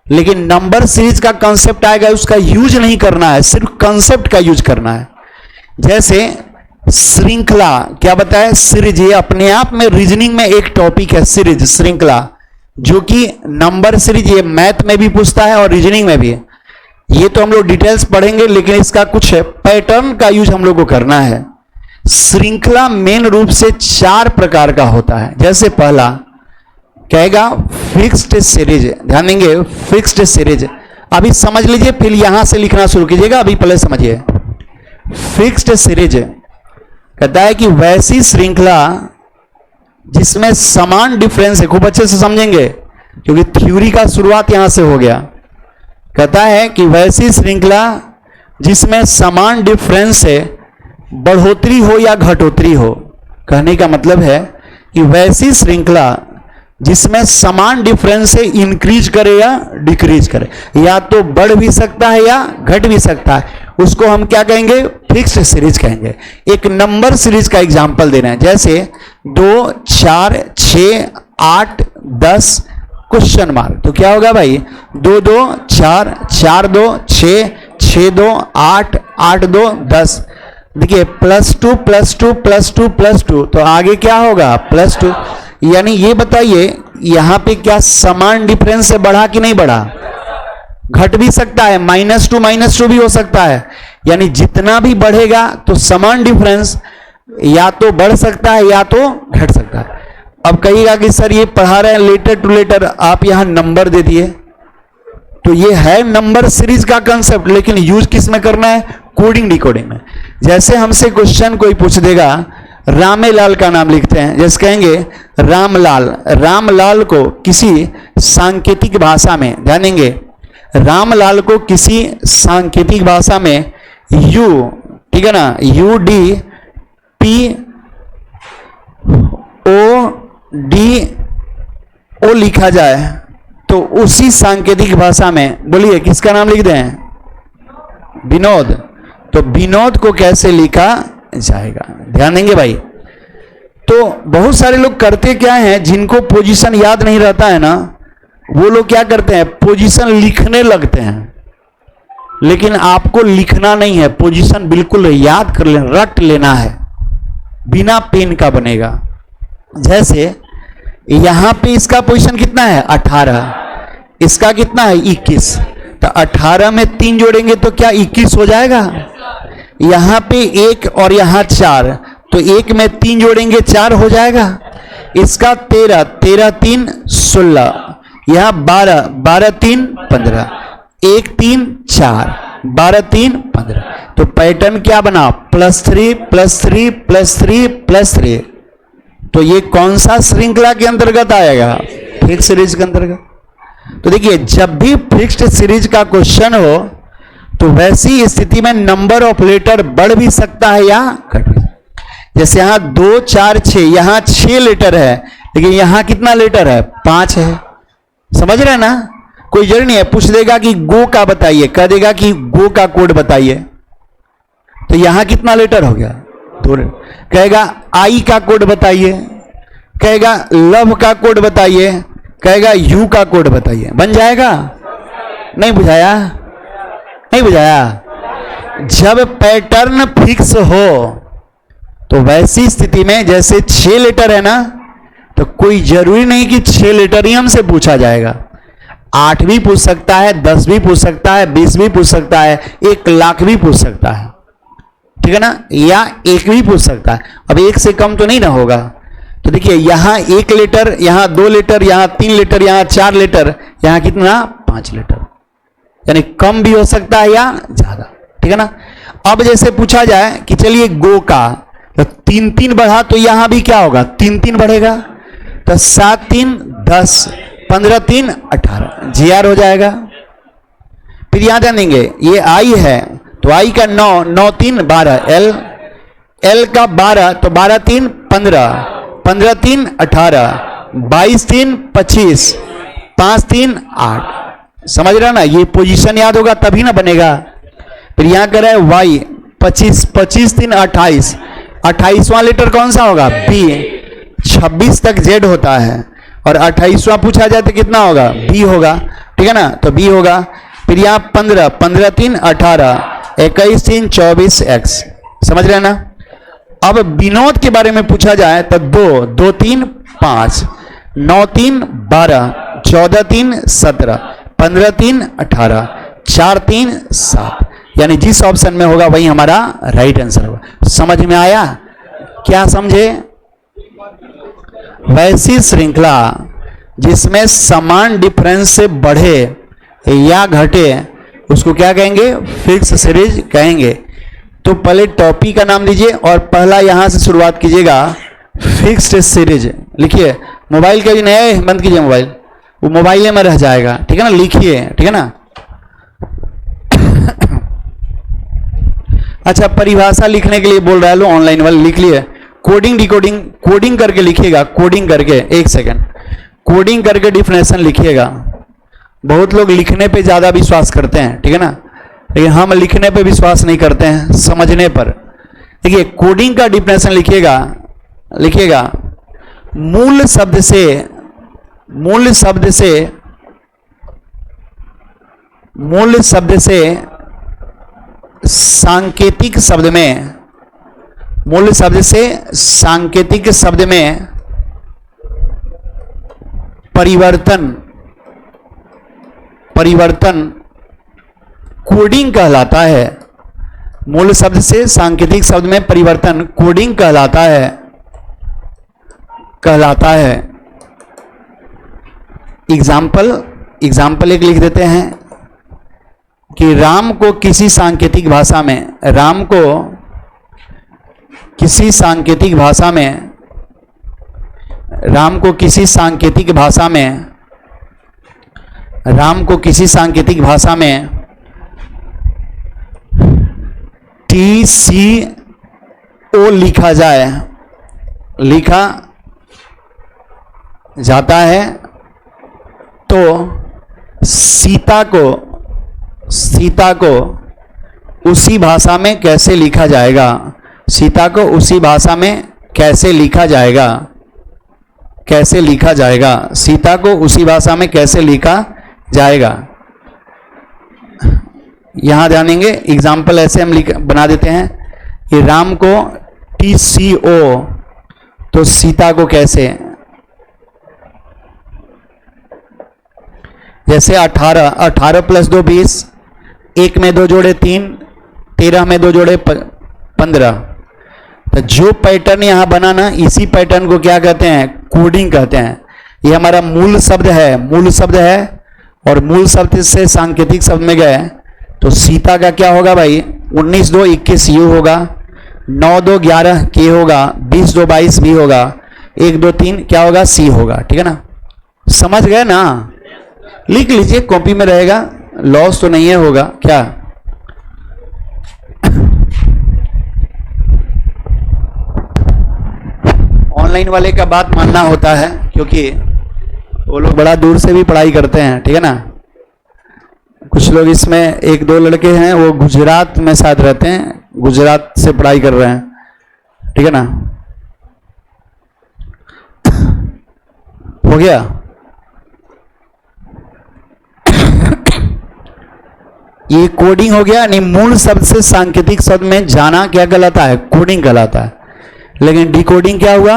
लेकिन नंबर सीरीज का कंसेप्ट आएगा, उसका यूज नहीं करना है, सिर्फ कंसेप्ट का यूज करना है। जैसे श्रृंखला, क्या बताया? सीरीज, ये अपने आप में रीजनिंग में एक टॉपिक है, सीरीज, श्रृंखला, जो कि नंबर सीरीज ये मैथ में भी पूछता है और रीजनिंग में भी है। ये तो हम लोग डिटेल्स पढ़ेंगे, लेकिन इसका कुछ पैटर्न का यूज हम लोग को करना है। श्रृंखला मेन रूप से 4 प्रकार का होता है। जैसे पहला कहेगा फिक्स्ड सीरीज, ध्यान देंगे, फिक्स्ड सीरीज। अभी समझ लीजिए, फिर यहां से लिखना शुरू कीजिएगा, अभी पहले समझिए। फिक्स्ड सीरीज कहता है कि वैसी श्रृंखला जिसमें समान डिफरेंस है, खूब अच्छे से समझेंगे क्योंकि थ्योरी का शुरुआत यहां से हो गया। कहता है कि वैसी श्रृंखला जिसमें समान डिफरेंस है, बढ़ोतरी हो या घटोतरी हो। कहने का मतलब है कि वैसी श्रृंखला जिसमें समान डिफरेंस से इंक्रीज करे या डिक्रीज करे, या तो बढ़ भी सकता है या घट भी सकता है, उसको हम क्या कहेंगे? फिक्स्ड सीरीज कहेंगे। एक नंबर सीरीज का एग्जांपल देना है, जैसे 2, 4, 6, 8, 10 क्वेश्चन मार्क। तो क्या होगा भाई? 2, 2, 4, 4, 2, 6, 6, 2, 8, 8, 2, 10। देखिए +2 +2 +2 +2, तो आगे क्या होगा? +2। यानी ये बताइए यहां पे क्या समान डिफरेंस से बढ़ा कि नहीं बढ़ा? घट भी सकता है, -2 भी हो सकता है। यानी जितना भी बढ़ेगा तो समान डिफरेंस या तो बढ़ सकता है या तो घट सकता है। अब कहिएगा कि सर ये पढ़ा रहे हैं लेटर टू लेटर, आप यहां नंबर दे दिए, तो ये है नंबर सीरीज का कंसेप्ट, लेकिन यूज किस में करना है? कोडिंग डिकोडिंग में। जैसे हमसे क्वेश्चन कोई पूछ देगा, रामेलाल का नाम लिखते हैं, जैसे कहेंगे रामलाल, रामलाल को किसी सांकेतिक भाषा में, ध्यान देंगे, रामलाल को किसी सांकेतिक भाषा में यू, ठीक है ना, UDPODO लिखा जाए, तो उसी सांकेतिक भाषा में बोलिए किसका नाम लिख दें? विनोद। तो विनोद को कैसे लिखा जाएगा? ध्यान देंगे भाई। तो बहुत सारे लोग करते क्या हैं, जिनको पोजीशन याद नहीं रहता है ना, वो लोग क्या करते हैं? पोजीशन लिखने लगते हैं। लेकिन आपको लिखना नहीं है, पोजीशन बिल्कुल याद कर लेना, रट लेना है, बिना पेन का बनेगा। जैसे यहां पे इसका पोजीशन कितना है? 18, इसका कितना है? 21। तो 18 में 3 जोड़ेंगे तो क्या 21 हो जाएगा? यहां पे 1 और यहां 4, तो 1 में 3 जोड़ेंगे 4 हो जाएगा। इसका 13, 13 3 16, यहां 12, 12 3 15, 1 3 4, 12 3 15। तो पैटर्न क्या बना? +3 +3 +3 +3। तो ये कौन सा श्रृंखला के अंतर्गत आएगा? फिक्स्ड सीरीज के अंतर्गत। तो देखिए, जब भी फिक्स्ड सीरीज का क्वेश्चन हो तो वैसी स्थिति में नंबर ऑफ लेटर बढ़ भी सकता है या घट भी। जैसे यहां 2 4 6, यहां 6 लेटर है, लेकिन यहां कितना लेटर है? 5 है। समझ रहे हैं ना? कोई जरूरी नहीं है, पूछ देगा कि गो का बताइए, कह देगा कि गो का कोड बताइए, तो यहां कितना लेटर हो गया? तो कहेगा आई का कोड बताइए, कहेगा लव का कोड बताइए, कहेगा यू का कोड बताइए, बन जाएगा? नहीं बुझाया? नहीं बुझाया? जब पैटर्न फिक्स हो तो वैसी स्थिति में जैसे 6 लेटर है ना, तो कोई जरूरी नहीं कि 6 लेटर ही हमसे पूछा जाएगा। 8 भी पूछ सकता है, 10 भी पूछ सकता है, 20 भी पूछ सकता है, 1 लाख भी पूछ सकता है, ठीक है ना, या 1 भी पूछ सकता है। अब 1 से कम तो नहीं ना होगा। तो देखिए यहां 1 लेटर, यहां 2 लेटर, यहां 3 लेटर, यहां 4 लेटर, यहां कितना 5 लेटर, यानी कम भी हो सकता है या ज्यादा, ठीक है ना। अब जैसे पूछा जाए कि चलिए गो का, तो 3 3 बढ़ा तो यहां भी क्या होगा, 3 3 बढ़ेगा, तो 7 3 10, 15 3 18, जीआर हो जाएगा। फिर यहां ध्यान देंगे ये आई है तो आई का 9, 9 3 12, एल का 12 तो 12 3 15, 15 3 18, 22 3 25, 5 3 8। समझ रहा ना, ये पोजीशन याद होगा तभी ना बनेगा। फिर यहां कह रहा है वाई 25, 25 3 28, 28वां लेटर कौन सा होगा, बी। 26 तक जेड होता है और 28वां पूछा जाए तो कितना होगा, बी होगा, ठीक है ना, तो बी होगा। फिर यहां 15, 15 3 18, 21 3 24 एक्स। समझ रहे हैं ना। अब विनोद के बारे में पूछा जाए तो 2 2 3 5, 9 3 12, 14 3 17, 15 3 18, 4 3 7, यानी जिस ऑप्शन में होगा वही हमारा राइट आंसर होगा। समझ में आया? क्या समझे? वैसी श्रृंखला जिसमें समान डिफरेंस से बढ़े या घटे उसको क्या कहेंगे, फिक्स सीरीज कहेंगे। तो पहले टॉपिक का नाम लीजिए और पहला यहां से शुरुआत कीजिएगा, फिक्स्ड सीरीज लिखिए। मोबाइल का भी नया है, बंद कीजिए मोबाइल, वो मोबाइल में रह जाएगा, ठीक है ना, लिखिए, ठीक है ना। अच्छा, परिभाषा लिखने के लिए बोल रहा है, लो ऑनलाइन वाले लिख लिए। कोडिंग डिकोडिंग, कोडिंग करके लिखिएगा, कोडिंग करके, 1 सेकंड, कोडिंग करके डिफिनेशन लिखिएगा। बहुत लोग लिखने पे ज्यादा विश्वास करते हैं, ठीक है ना, लेकिन हम लिखने पे विश्वास नहीं करते हैं, समझने पर। देखिए कोडिंग का डिफिनेशन लिखिएगा, लिखिएगा मूल शब्द से, मूल शब्द से, मूल शब्द से सांकेतिक शब्द में, मूल शब्द से सांकेतिक शब्द में परिवर्तन, परिवर्तन कोडिंग कहलाता है। मूल शब्द से सांकेतिक शब्द में परिवर्तन कोडिंग कहलाता है, कहलाता है। एग्जाम्पल एक लिख देते हैं कि राम को किसी सांकेतिक भाषा में, राम को किसी सांकेतिक भाषा में, राम को किसी सांकेतिक भाषा में, राम को किसी सांकेतिक भाषा में TCO लिखा जाए, लिखा जाता है, तो सीता को, सीता को उसी भाषा में कैसे लिखा जाएगा, सीता को उसी भाषा में कैसे लिखा जाएगा, कैसे लिखा जाएगा, सीता को उसी भाषा में कैसे लिखा जाएगा। यहां ध्यान देंगे, एग्जाम्पल ऐसे हम बना देते हैं कि राम को TCO, तो सीता को कैसे, जैसे 18, 18 + 2 20, 1 में 2 जोड़े 3, 13 में 2 जोड़े 15। तो जो पैटर्न यहां बना ना, इसी पैटर्न को क्या कहते हैं, कोडिंग कहते हैं। ये हमारा मूल शब्द है, मूल शब्द है, और मूल शब्द से सांकेतिक शब्द में गए तो सीता का क्या होगा भाई, 19 2 21 U होगा, 9 2 11 K होगा, 20 2 22 B होगा, 1 2 3 क्या होगा, C होगा, ठीक है ना। समझ गए ना, लिख लीजिए, कॉपी में रहेगा, लॉस तो नहीं है होगा क्या। ऑनलाइन वाले का बात मानना होता है क्योंकि वो लोग बड़ा दूर से भी पढ़ाई करते हैं, ठीक है ना। कुछ लोग इसमें 1 2 लड़के हैं वो गुजरात में शायद रहते हैं, गुजरात से पढ़ाई कर रहे हैं, ठीक है ना, हो गया। ये कोडिंग हो गया, नहीं मूल शब्द से सांकेतिक शब्द में जाना क्या कहलाता है, कोडिंग कहलाता है। लेकिन डिकोडिंग क्या हुआ,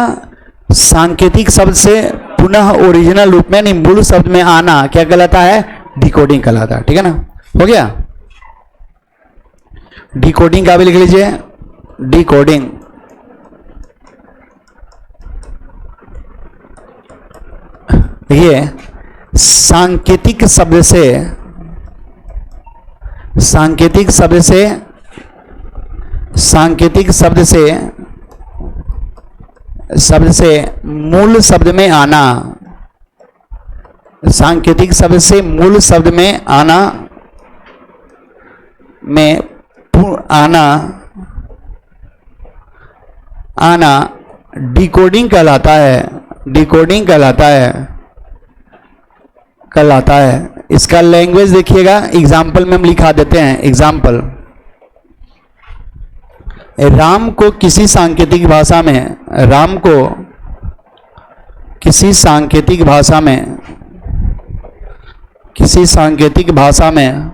सांकेतिक शब्द से पुनः ओरिजिनल रूप में, नहीं मूल शब्द में आना क्या कहलाता है, डिकोडिंग कहलाता है। ठीक है ना, हो गया। डिकोडिंग का भी लिख लीजिए, डिकोडिंग। देखिए सांकेतिक शब्द से, सांकेतिक शब्द से, सांकेतिक शब्द से, शब्द से मूल शब्द में आना, सांकेतिक शब्द से मूल शब्द में आना, में आना, आना डिकोडिंग कहलाता है, डिकोडिंग कहलाता है, कहलाता है। इसका लैंग्वेज देखिएगा, एग्जाम्पल में हम लिखा देते हैं। एग्जाम्पल, राम को किसी सांकेतिक भाषा में, राम को किसी सांकेतिक भाषा में, किसी सांकेतिक भाषा में,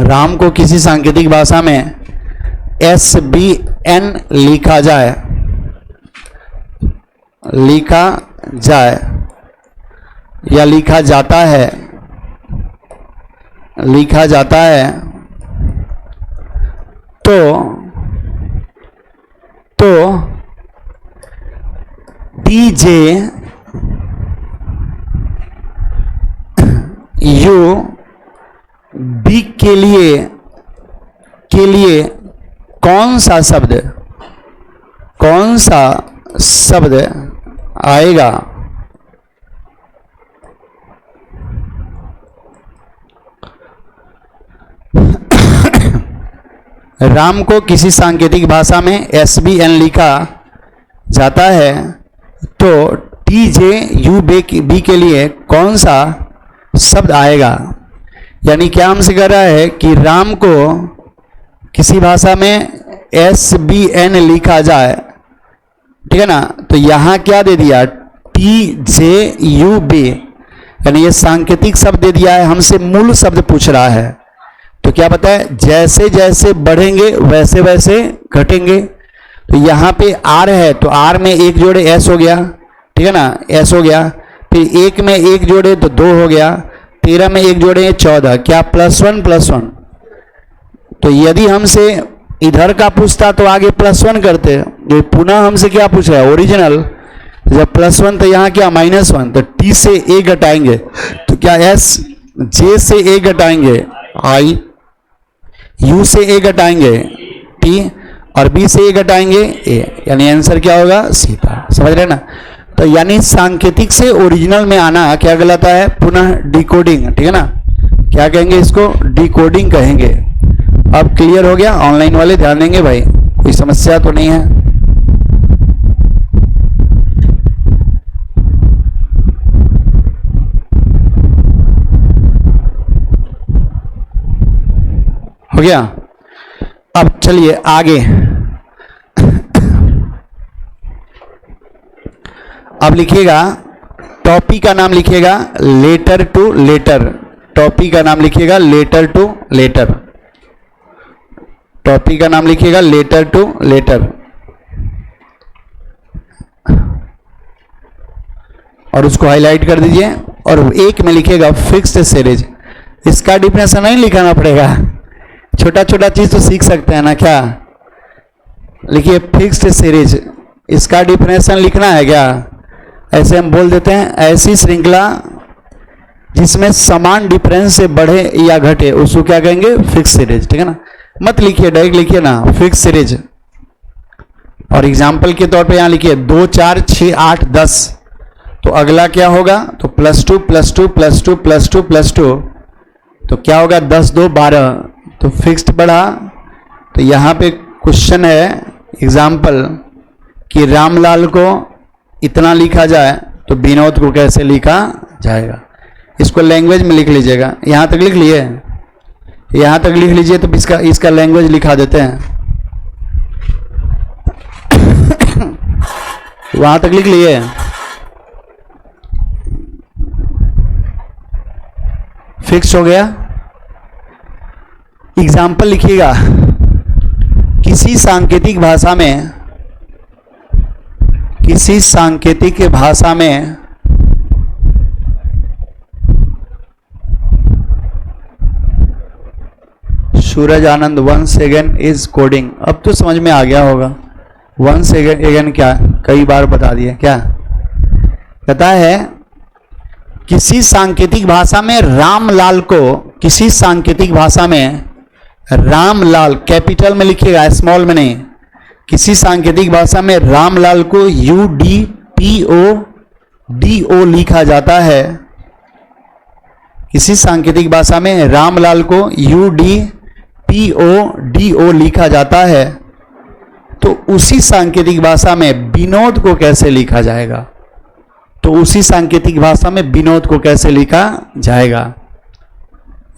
राम को किसी सांकेतिक भाषा में SBN लिखा जाए, लिखा जाए या लिखा जाता है, लिखा जाता है, तो DJ UB के लिए कौन सा शब्द, कौन सा शब्द आएगा, राम को किसी सांकेतिक भाषा में SBN लिखा जाता है तो TJUB के लिए कौन सा शब्द आएगा। यानी क्या हमसे कह रहा है कि राम को किसी भाषा में SBN लिखा जाए, ठीक है ना, तो यहाँ क्या दे दिया, TJUB, यानी ये सांकेतिक शब्द दे दिया है, हमसे मूल शब्द पूछ रहा है। तो क्या पता है, जैसे जैसे बढ़ेंगे वैसे वैसे घटेंगे। तो यहाँ पे R है तो R में एक जोड़े S हो गया, ठीक है ना, S हो गया। फिर एक में एक जोड़े तो 2 हो गया, 13 में एक जोड़े 14, क्या +1+1। तो यदि हमसे इधर का पूछता तो आगे +1 करते, जो पुनः हमसे क्या पूछ रहा है, ओरिजिनल। जब +1 तो यहाँ क्या -1, तो T से A घटाएंगे तो क्या S, J से A घटाएंगे I, U से A घटाएंगे T, और B से A घटाएंगे A, यानी आंसर क्या होगा, सीता। समझ रहे ना। तो यानी सांकेतिक से ओरिजिनल में आना क्या कहलाता है, पुनः डिकोडिंग। ठीक है ना, क्या कहेंगे इसको, डिकोडिंग कहेंगे। अब क्लियर हो गया, ऑनलाइन वाले ध्यान देंगे भाई, कोई समस्या तो नहीं है। हो गया। अब चलिए आगे, अब लिखिएगा, टॉपिक का नाम लिखिएगा लेटर टू लेटर, टॉपिक का नाम लिखिएगा लेटर टू लेटर, टॉपिक का नाम लिखिएगा लेटर टू लेटर। और उसको हाईलाइट कर दीजिए और एक में लिखिएगा फिक्स्ड सीरीज। इसका डिफिनेशन नहीं लिखाना पड़ेगा, छोटा छोटा चीज तो सीख सकते हैं ना। क्या लिखिए, फिक्स्ड सीरीज, इसका डिफिनेशन लिखना है क्या। ऐसे हम बोल देते हैं, ऐसी श्रृंखला जिसमें समान डिफरेंस से बढ़े या घटे उसको क्या कहेंगे, फिक्स सीरीज। ठीक है ना, मत लिखिए, डायरेक्ट लिखिए ना फिक्स सीरीज। और एग्जाम्पल के तौर पे यहाँ लिखिए 2 4 6 8 10, तो अगला क्या होगा, तो +2 +2 +2 +2 +2, तो क्या होगा 10 2 12, तो फिक्स्ड बढ़ा। तो यहाँ पे क्वेश्चन है एग्जाम्पल कि रामलाल को इतना लिखा जाए तो विनोद को कैसे लिखा जाएगा। इसको लैंग्वेज में लिख लीजिएगा, यहाँ तक लिख लिए, यहाँ तक लिख लीजिए। तो इसका लैंग्वेज लिखा देते हैं। वहां तक लिख लिए? फिक्स हो गया? एग्जाम्पल लिखिएगा। किसी सांकेतिक भाषा में सूरज आनंद वंस अगेन इज कोडिंग। अब तो समझ में आ गया होगा। वंस अगेन क्या, कई बार बता दिया। क्या कहता है? किसी सांकेतिक भाषा में रामलाल को, किसी सांकेतिक भाषा में रामलाल, कैपिटल में लिखिएगा, स्मॉल में नहीं। किसी सांकेतिक भाषा में रामलाल को UDPODO लिखा जाता है। किसी सांकेतिक भाषा में रामलाल को UDPODO लिखा जाता है, तो उसी सांकेतिक भाषा में विनोद को कैसे लिखा जाएगा? तो उसी सांकेतिक भाषा में विनोद को कैसे लिखा जाएगा?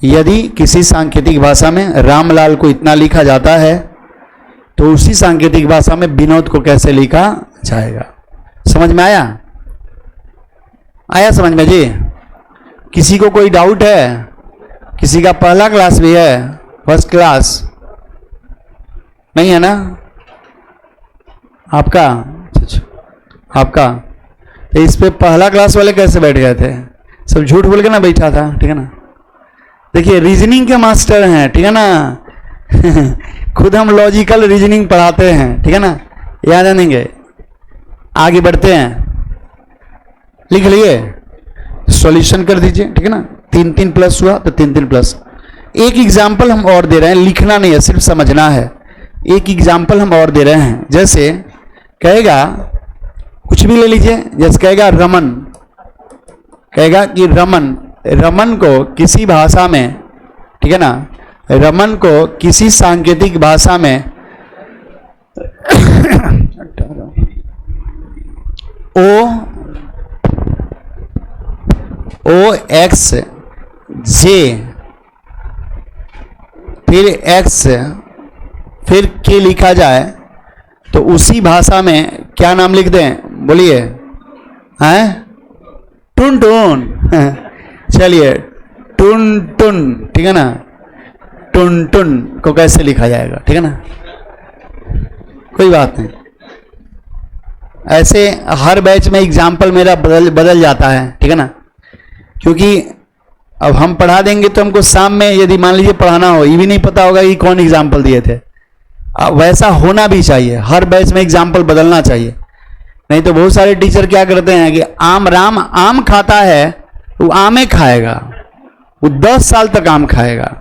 यदि किसी सांकेतिक भाषा में रामलाल को इतना लिखा जाता है, तो उसी सांकेतिक भाषा में विनोद को कैसे लिखा जाएगा? समझ में आया? आया समझ में जी? किसी को कोई डाउट है? किसी का पहला क्लास भी है, फर्स्ट क्लास नहीं है ना? आपका? आपका? तो इस पे पहला क्लास वाले कैसे बैठ गए थे? सब झूठ बोल के ना बैठा था, ठीक है ना? देखिए, रीजनिंग के मास्टर हैं, ठीक है ना? खुद हम लॉजिकल रीजनिंग पढ़ाते हैं, ठीक है ना? याद आनेंगे। आगे बढ़ते हैं, लिख लिए, सॉल्यूशन कर दीजिए, ठीक है ना? 3 प्लस हुआ तो 3 प्लस। एक एग्जाम्पल हम और दे रहे हैं, लिखना नहीं है, सिर्फ समझना है। एक एग्जाम्पल हम और दे रहे हैं। जैसे कहेगा, कुछ भी ले लीजिए, जैसे कहेगा रमन, कहेगा कि रमन को किसी भाषा में, ठीक है ना, रमन को किसी सांकेतिक भाषा में OXJ फिर X फिर K लिखा जाए, तो उसी भाषा में क्या नाम लिख दें? बोलिए, हैं? टुन टुन। चलिए, टुन टुन, ठीक है ना? टुन टुन को कैसे लिखा जाएगा? ठीक है ना? कोई बात नहीं। ऐसे हर बैच में एग्जाम्पल मेरा बदल जाता है, ठीक है ना? क्योंकि अब हम पढ़ा देंगे तो हमको शाम में यदि मान लीजिए पढ़ाना हो, ये भी नहीं पता होगा कि कौन एग्जाम्पल दिए थे। वैसा होना भी चाहिए, हर बैच में एग्जाम्पल बदलना चाहिए। नहीं तो बहुत सारे टीचर क्या करते हैं कि राम आम खाता है, वो आमे खाएगा, वो 10 साल तक आम खाएगा।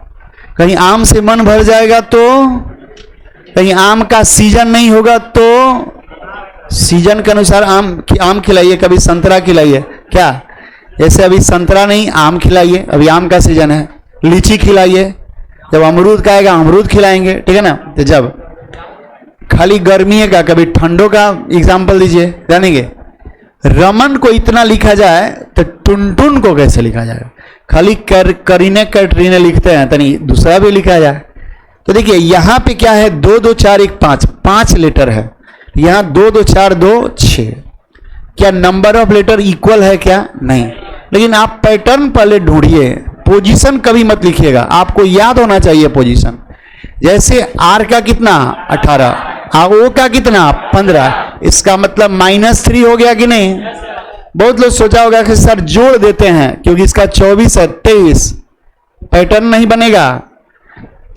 कहीं आम से मन भर जाएगा तो, कहीं आम का सीजन नहीं होगा तो सीजन के अनुसार आम खिलाइए, कभी संतरा खिलाइए। क्या? जैसे अभी संतरा नहीं, आम खिलाइए, अभी आम का सीजन है। लीची खिलाइए, जब अमरूद का आएगा अमरूद खिलाएंगे, ठीक है ना? तो जब खाली गर्मी का, कभी ठंडों का एग्जाम्पल दीजिए, जानेंगे। रमन को इतना लिखा जाए तो टुनटुन को कैसे लिखा जाएगा? खाली करीने कैटरीने लिखते हैं, तनी दूसरा भी लिखा जाए। तो देखिए यहां पे क्या है, 2 2 4 1 5, 5 लेटर है। यहां 2 2 4 2 6। क्या नंबर ऑफ लेटर इक्वल है? क्या नहीं। लेकिन आप पैटर्न पहले ढूंढिए, पोजीशन कभी मत लिखिएगा, आपको याद होना चाहिए पोजीशन। जैसे आर का कितना? 18, ओ का कितना? 15। इसका मतलब -3 हो गया कि नहीं? बहुत लोग सोचा होगा कि सर जोड़ देते हैं, क्योंकि इसका 24 है, 23 पैटर्न नहीं बनेगा।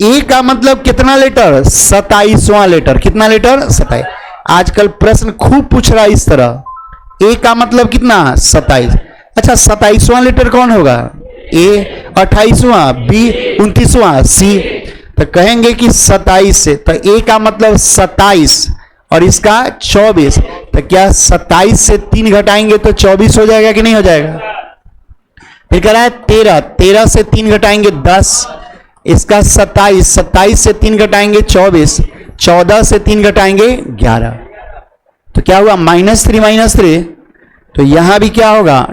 ए का मतलब कितना लेटर? 27वां लेटर। कितना लेटर? 27। आजकल प्रश्न खूब पूछ रहा है इस तरह। ए का मतलब कितना? 27। अच्छा 27वां लेटर कौन होगा? ए। 28वां? बी। 29वां? सी। तो कहेंगे कि 27 से, तो ए का मतलब 27 और इसका 24। तो क्या 27 से 3 घटाएंगे तो 24 हो जाएगा कि नहीं हो जाएगा? फिर कह रहा है 13, 13 से 3 घटाएंगे 10, इसका 27, 27 से 3 घटाएंगे 24, 14 से 3 घटाएंगे 11। तो क्या हुआ? -3, तो यहां भी क्या होगा?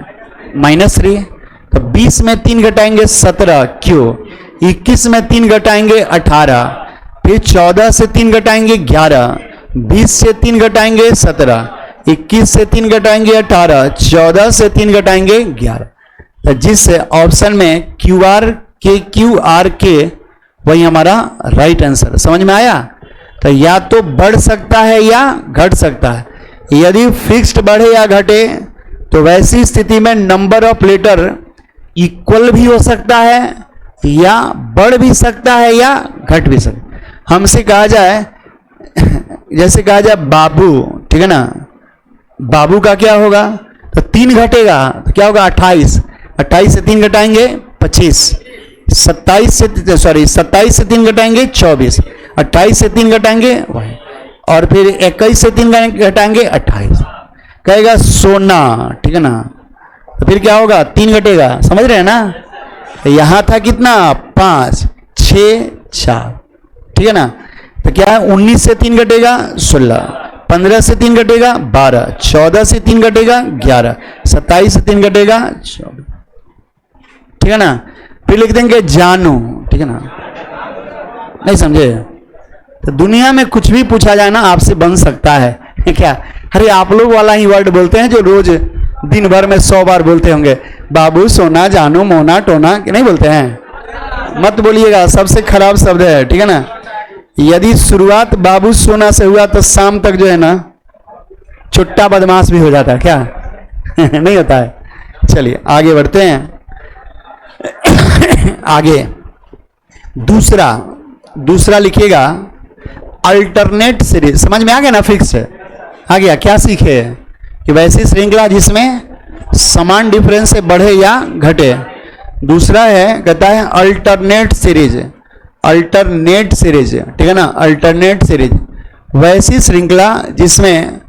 -3। तो 20 में 3 घटाएंगे 17, क्यों? 21 में 3 घटाएंगे 18, फिर 14 से 3 घटाएंगे 11, 20 से 3 घटाएंगे 17, 21 से 3 घटाएंगे 18, 14 से 3 घटाएंगे 11। तो जिस ऑप्शन में क्यू आर के वही हमारा राइट आंसर। समझ में आया? तो या तो बढ़ सकता है या घट सकता है। यदि फिक्स्ड बढ़े या घटे तो वैसी स्थिति में नंबर ऑफ लेटर इक्वल भी हो सकता है या बढ़ भी सकता है या घट भी सकता है। हमसे कहा जाए, जैसे कहा जाए बाबू, ठीक है ना, बाबू का क्या होगा? तो 3 घटेगा तो क्या होगा? 28। 28 से 3 घटाएंगे 25, 27 से 3 घटाएंगे 24, 28 से 3 घटाएंगे वही, और फिर 21 से 3 घटाएंगे 28। कहेगा सोना, ठीक है ना, तो फिर क्या होगा? 3 घटेगा। समझ रहे हैं ना? तो यहां था कितना? 5, 6, 4, ठीक है ना। तो क्या है? 19 से 3 घटेगा 16, 15 से 3 घटेगा 12, 14 से 3 घटेगा 11, 27 से 3 घटेगा 24, ठीक है ना। फिर लिख देंगे जानू, ठीक है ना। नहीं समझे? तो दुनिया में कुछ भी पूछा जाए ना आपसे बन सकता है क्या? अरे आप लोग वाला ही वर्ड बोलते हैं जो रोज दिन भर में 100 बार बोलते होंगे। बाबू, सोना, जानू, मोना, टोना, नहीं बोलते हैं? मत बोलिएगा, सबसे खराब शब्द है, ठीक है ना। यदि शुरुआत बाबू सोना से हुआ तो शाम तक जो है ना छुट्टा बदमाश भी हो जाता है क्या? नहीं होता है। चलिए आगे बढ़ते हैं। आगे दूसरा लिखिएगा अल्टरनेट सीरीज। समझ में आ गया ना? फिक्स आ गया। क्या सीखे? कि वैसी श्रृंखला जिसमें समान डिफरेंस से बढ़े या घटे। दूसरा है, कहता है अल्टरनेट सीरीज। अल्टरनेट सीरीज, ठीक है ना, अल्टरनेट सीरीज वैसी श्रृंखला जिसमें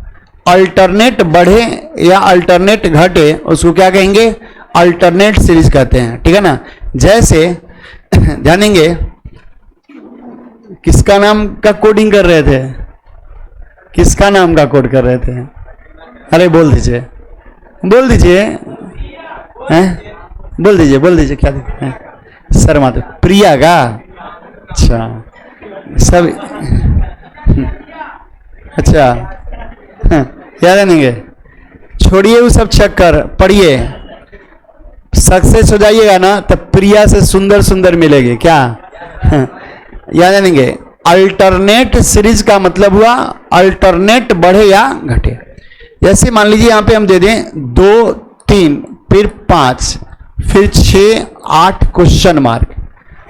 अल्टरनेट बढ़े या अल्टरनेट घटे, उसको क्या कहेंगे? अल्टरनेट सीरीज कहते हैं, ठीक है ना। जैसे जानेंगे किसका नाम का कोडिंग कर रहे थे? किसका नाम का कोड कर रहे थे? अरे बोल दीजिए, बोल दीजिए, हैं? बोल दीजिए क्या है? शर्मा तो प्रिया का। अच्छा, सब अच्छा, याद है नहीं? छोड़िए वो सब चक्कर, पढ़िए। सक्सेस हो जाइएगा ना तो प्रिया से सुंदर सुंदर मिलेगी क्या? याद नहीं? अल्टरनेट सीरीज का मतलब हुआ अल्टरनेट बढ़े या घटे। जैसे मान लीजिए यहां पे हम दे दें 2, 3, फिर 5, फिर 6, 8 क्वेश्चन मार्क।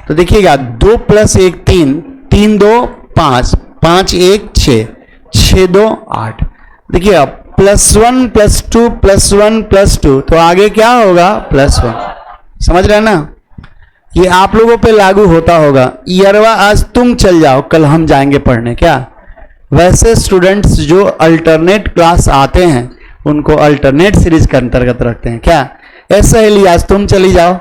तो देखिएगा 2 + 1 3, 3 2 5, 5 1 6, 6 2 8। देखिएगा +1 +2 +1 +2, तो आगे क्या होगा? +1। समझ रहे हैं ना? ये आप लोगों पे लागू होता होगा। ईयरवा आज तुम चल जाओ, कल हम जाएंगे पढ़ने क्या? वैसे स्टूडेंट्स जो अल्टरनेट क्लास आते हैं उनको अल्टरनेट सीरीज के अंतर्गत रखते हैं क्या? ऐसा है लिया आज तुम चली जाओ,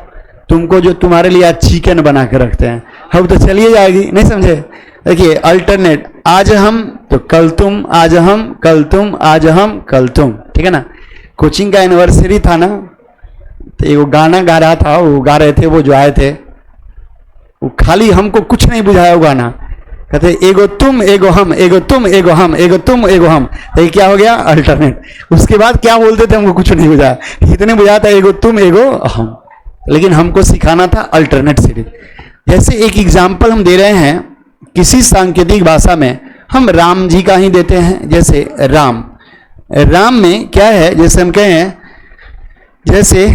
तुमको जो तुम्हारे लिए आज चिकन बना के रखते हैं, हम तो चलिए जाएगी। नहीं समझे? देखिए अल्टरनेट, आज हम तो कल तुम, आज हम कल तुम, आज हम कल तुम, ठीक है ना। कोचिंग का एनिवर्सरी था ना, तो एगो गाना गा रहा था, वो गा रहे थे, वो जो आए थे वो खाली हमको कुछ नहीं बुझाया वो गाना। कहते एगो तुम एगो हम, एगो तुम एगो हम, एगो तुम एगो हम। तो ये क्या हो गया? अल्टरनेट। उसके बाद क्या बोलते थे हमको कुछ नहीं बुझाया, इतने बुझाया था एगो तुम एगो हम, लेकिन हमको सिखाना था अल्टरनेट सीरीज। जैसे एक एग्जाम्पल हम दे रहे हैं किसी सांकेतिक भाषा में, हम राम जी का ही देते हैं। जैसे राम में क्या है? जैसे हम कहें, जैसे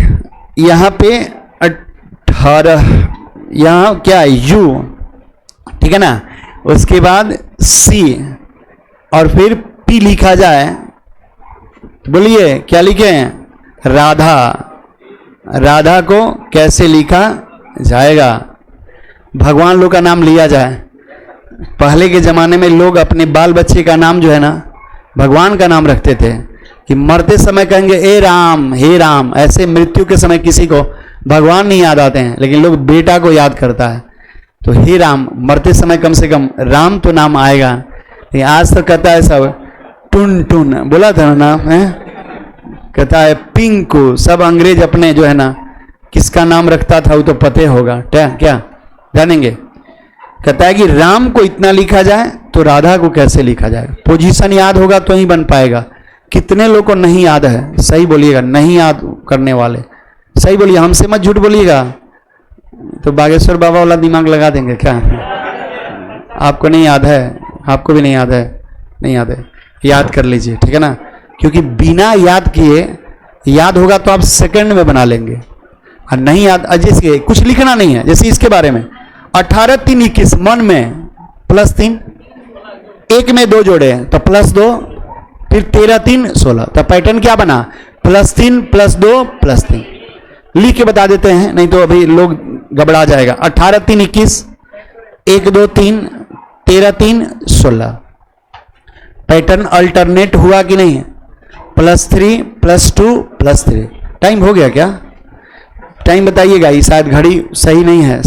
यहाँ पे 18, यहाँ क्या U, ठीक है ना, उसके बाद C और फिर P लिखा जाए, बोलिए क्या लिखे? राधा। राधा को कैसे लिखा जाएगा? भगवान लोग का नाम लिया जाए। पहले के जमाने में लोग अपने बाल बच्चे का नाम जो है ना भगवान का नाम रखते थे, कि मरते समय कहेंगे ए राम, हे राम। ऐसे मृत्यु के समय किसी को भगवान नहीं याद आते हैं, लेकिन लोग बेटा को याद करता है, तो हे राम। मरते समय कम से कम राम तो नाम आएगा। लेकिन आज तो कहता है सब टुन टुन, बोला था ना नाम है, कहता है पिंकू। सब अंग्रेज अपने जो है ना किसका नाम रखता था वो तो पते होगा क्या जानेंगे। कहता है कि राम को इतना लिखा जाए तो राधा को कैसे लिखा जाएगा? पोजीशन याद होगा तो ही बन पाएगा। कितने लोग को नहीं याद है? सही बोलिएगा, नहीं याद करने वाले सही बोलिए, हमसे मत झूठ बोलिएगा, तो बागेश्वर बाबा वाला दिमाग लगा देंगे क्या? आपको नहीं याद है? आपको भी नहीं याद है? नहीं याद है, याद कर लीजिए, ठीक है ना, क्योंकि बिना याद किए, याद होगा तो आप सेकंड में बना लेंगे, और नहीं याद, जैसे कुछ लिखना नहीं है, जैसे इसके बारे में 18 3 21 मन में +3, एक में 2 जोड़े तो +2, फिर 13 3 16, तो पैटर्न क्या बना? +3 +2 +3। लिख के बता देते हैं, नहीं तो अभी लोग गबड़ा जाएगा। 18 3 21, 1 2 3, 13 3 16। पैटर्न अल्टरनेट हुआ कि नहीं? +3 +2 +3। टाइम हो गया क्या? टाइम बताइएगा, ये शायद घड़ी सही नहीं है,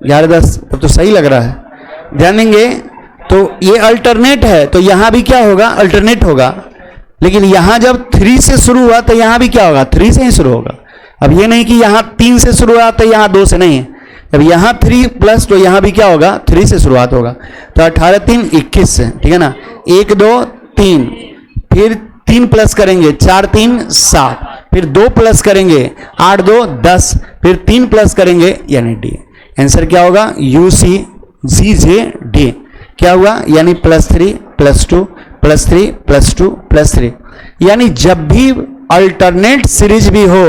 11:10, तब तो सही लग रहा है। ध्यान देंगे, तो ये अल्टरनेट है, तो यहां भी क्या होगा? अल्टरनेट होगा। लेकिन यहां जब 3 से शुरू हुआ तो यहां भी क्या होगा? 3 से ही शुरू होगा। अब ये नहीं कि यहां 3 से शुरू हुआ तो यहां 2 से नहीं है, अब यहां 3 प्लस तो यहां भी क्या होगा? 3 से शुरुआत होगा। तो 18 3 21 से, ठीक है ना, 1 2 3, फिर 3 प्लस करेंगे 4 3 7, फिर 2 प्लस करेंगे 8 2 10, फिर 3 प्लस करेंगे यानी डी। आंसर क्या होगा? UC GJ D। क्या हुआ? यानी +3 +2 +3 +2 +3। यानी जब भी अल्टरनेट सीरीज भी हो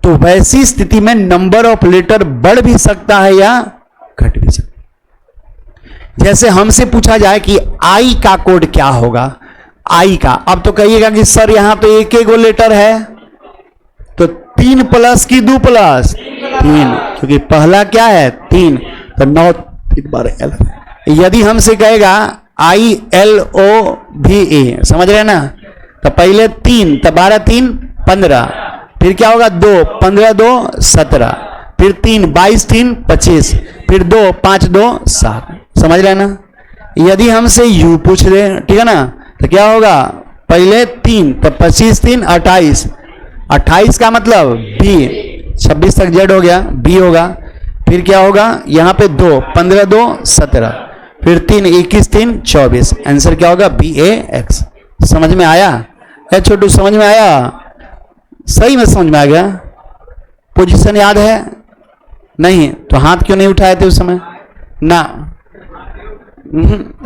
तो वैसी स्थिति में नंबर ऑफ लेटर बढ़ भी सकता है या घट भी सकता है। जैसे हमसे पूछा जाए कि आई का कोड क्या होगा? आई का, अब तो कहिएगा कि सर यहां तो एक एक लेटर है, तो 3 प्लस की 2 प्लस 3, क्योंकि पहला क्या है? 3, तो 9 3 12 L। यदि हमसे कहेगा ILOVE, समझ रहे ना, तो पहले 3, तो 12 3 15, फिर क्या होगा? 2 15 2 17, फिर 3 22 3 25, फिर 2 5 2 7। समझ रहे ना? यदि हमसे यू पूछ दे, ठीक है ना, तो क्या होगा? पहले 3, तो 25 3 28, 28 का मतलब B, 26 तक Z हो गया, B होगा। फिर क्या होगा? यहां पे 2 15 2 17, फिर 3 21 3 24। आंसर क्या होगा? BAX। समझ में आया? छोटू समझ में आया? सही में समझ में आ गया? पोजीशन याद है? नहीं तो हाथ क्यों नहीं उठाए थे उस समय? ना,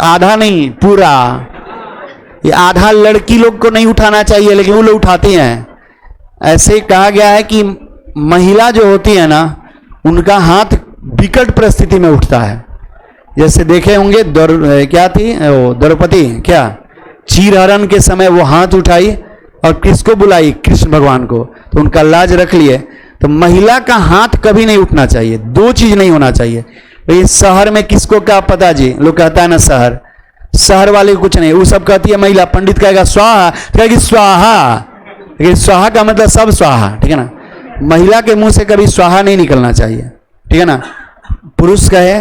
आधा नहीं, पूरा। ये आधा लड़की लोग को नहीं उठाना चाहिए, लेकिन वो लोग उठाते हैं। ऐसे कहा गया है कि महिला जो होती है ना, उनका हाथ विकट परिस्थिति में उठता है। जैसे देखे होंगे क्या थी वो द्रौपदी, क्या चीरहरण के समय वो हाथ उठाई और किसको बुलाई? कृष्ण भगवान को, तो उनका लाज रख लिए। तो महिला का हाथ कभी नहीं उठना चाहिए, 2 चीज नहीं होना चाहिए। ये शहर में किसको क्या पता जी? लोग कहता है ना शहर वाले कुछ नहीं, वो सब कहती है महिला। पंडित कहेगा स्वाहा, कहेगी स्वाहा, लेकिन स्वाहा का मतलब सब स्वाहा, ठीक है ना। महिला के मुंह से कभी स्वाहा नहीं निकलना चाहिए, ठीक है ना। पुरुष कहे,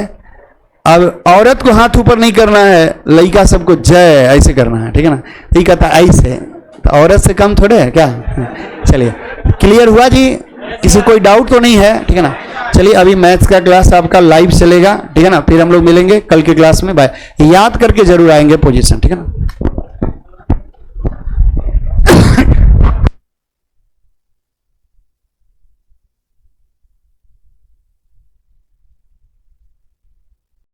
अब औरत को हाथ ऊपर नहीं करना है, लड़का सबको जय ऐसे करना है, ठीक है ना। ये कहता ऐसे, तो औरत से कम थोड़े है क्या? चलिए, क्लियर हुआ जी? किसी कोई डाउट तो नहीं है, ठीक है ना। चलिए, अभी मैथ्स का क्लास आपका लाइव चलेगा, ठीक है ना। फिर हम लोग मिलेंगे कल के क्लास में। बाय। याद करके जरूर आएंगे पोजीशन, ठीक है ना।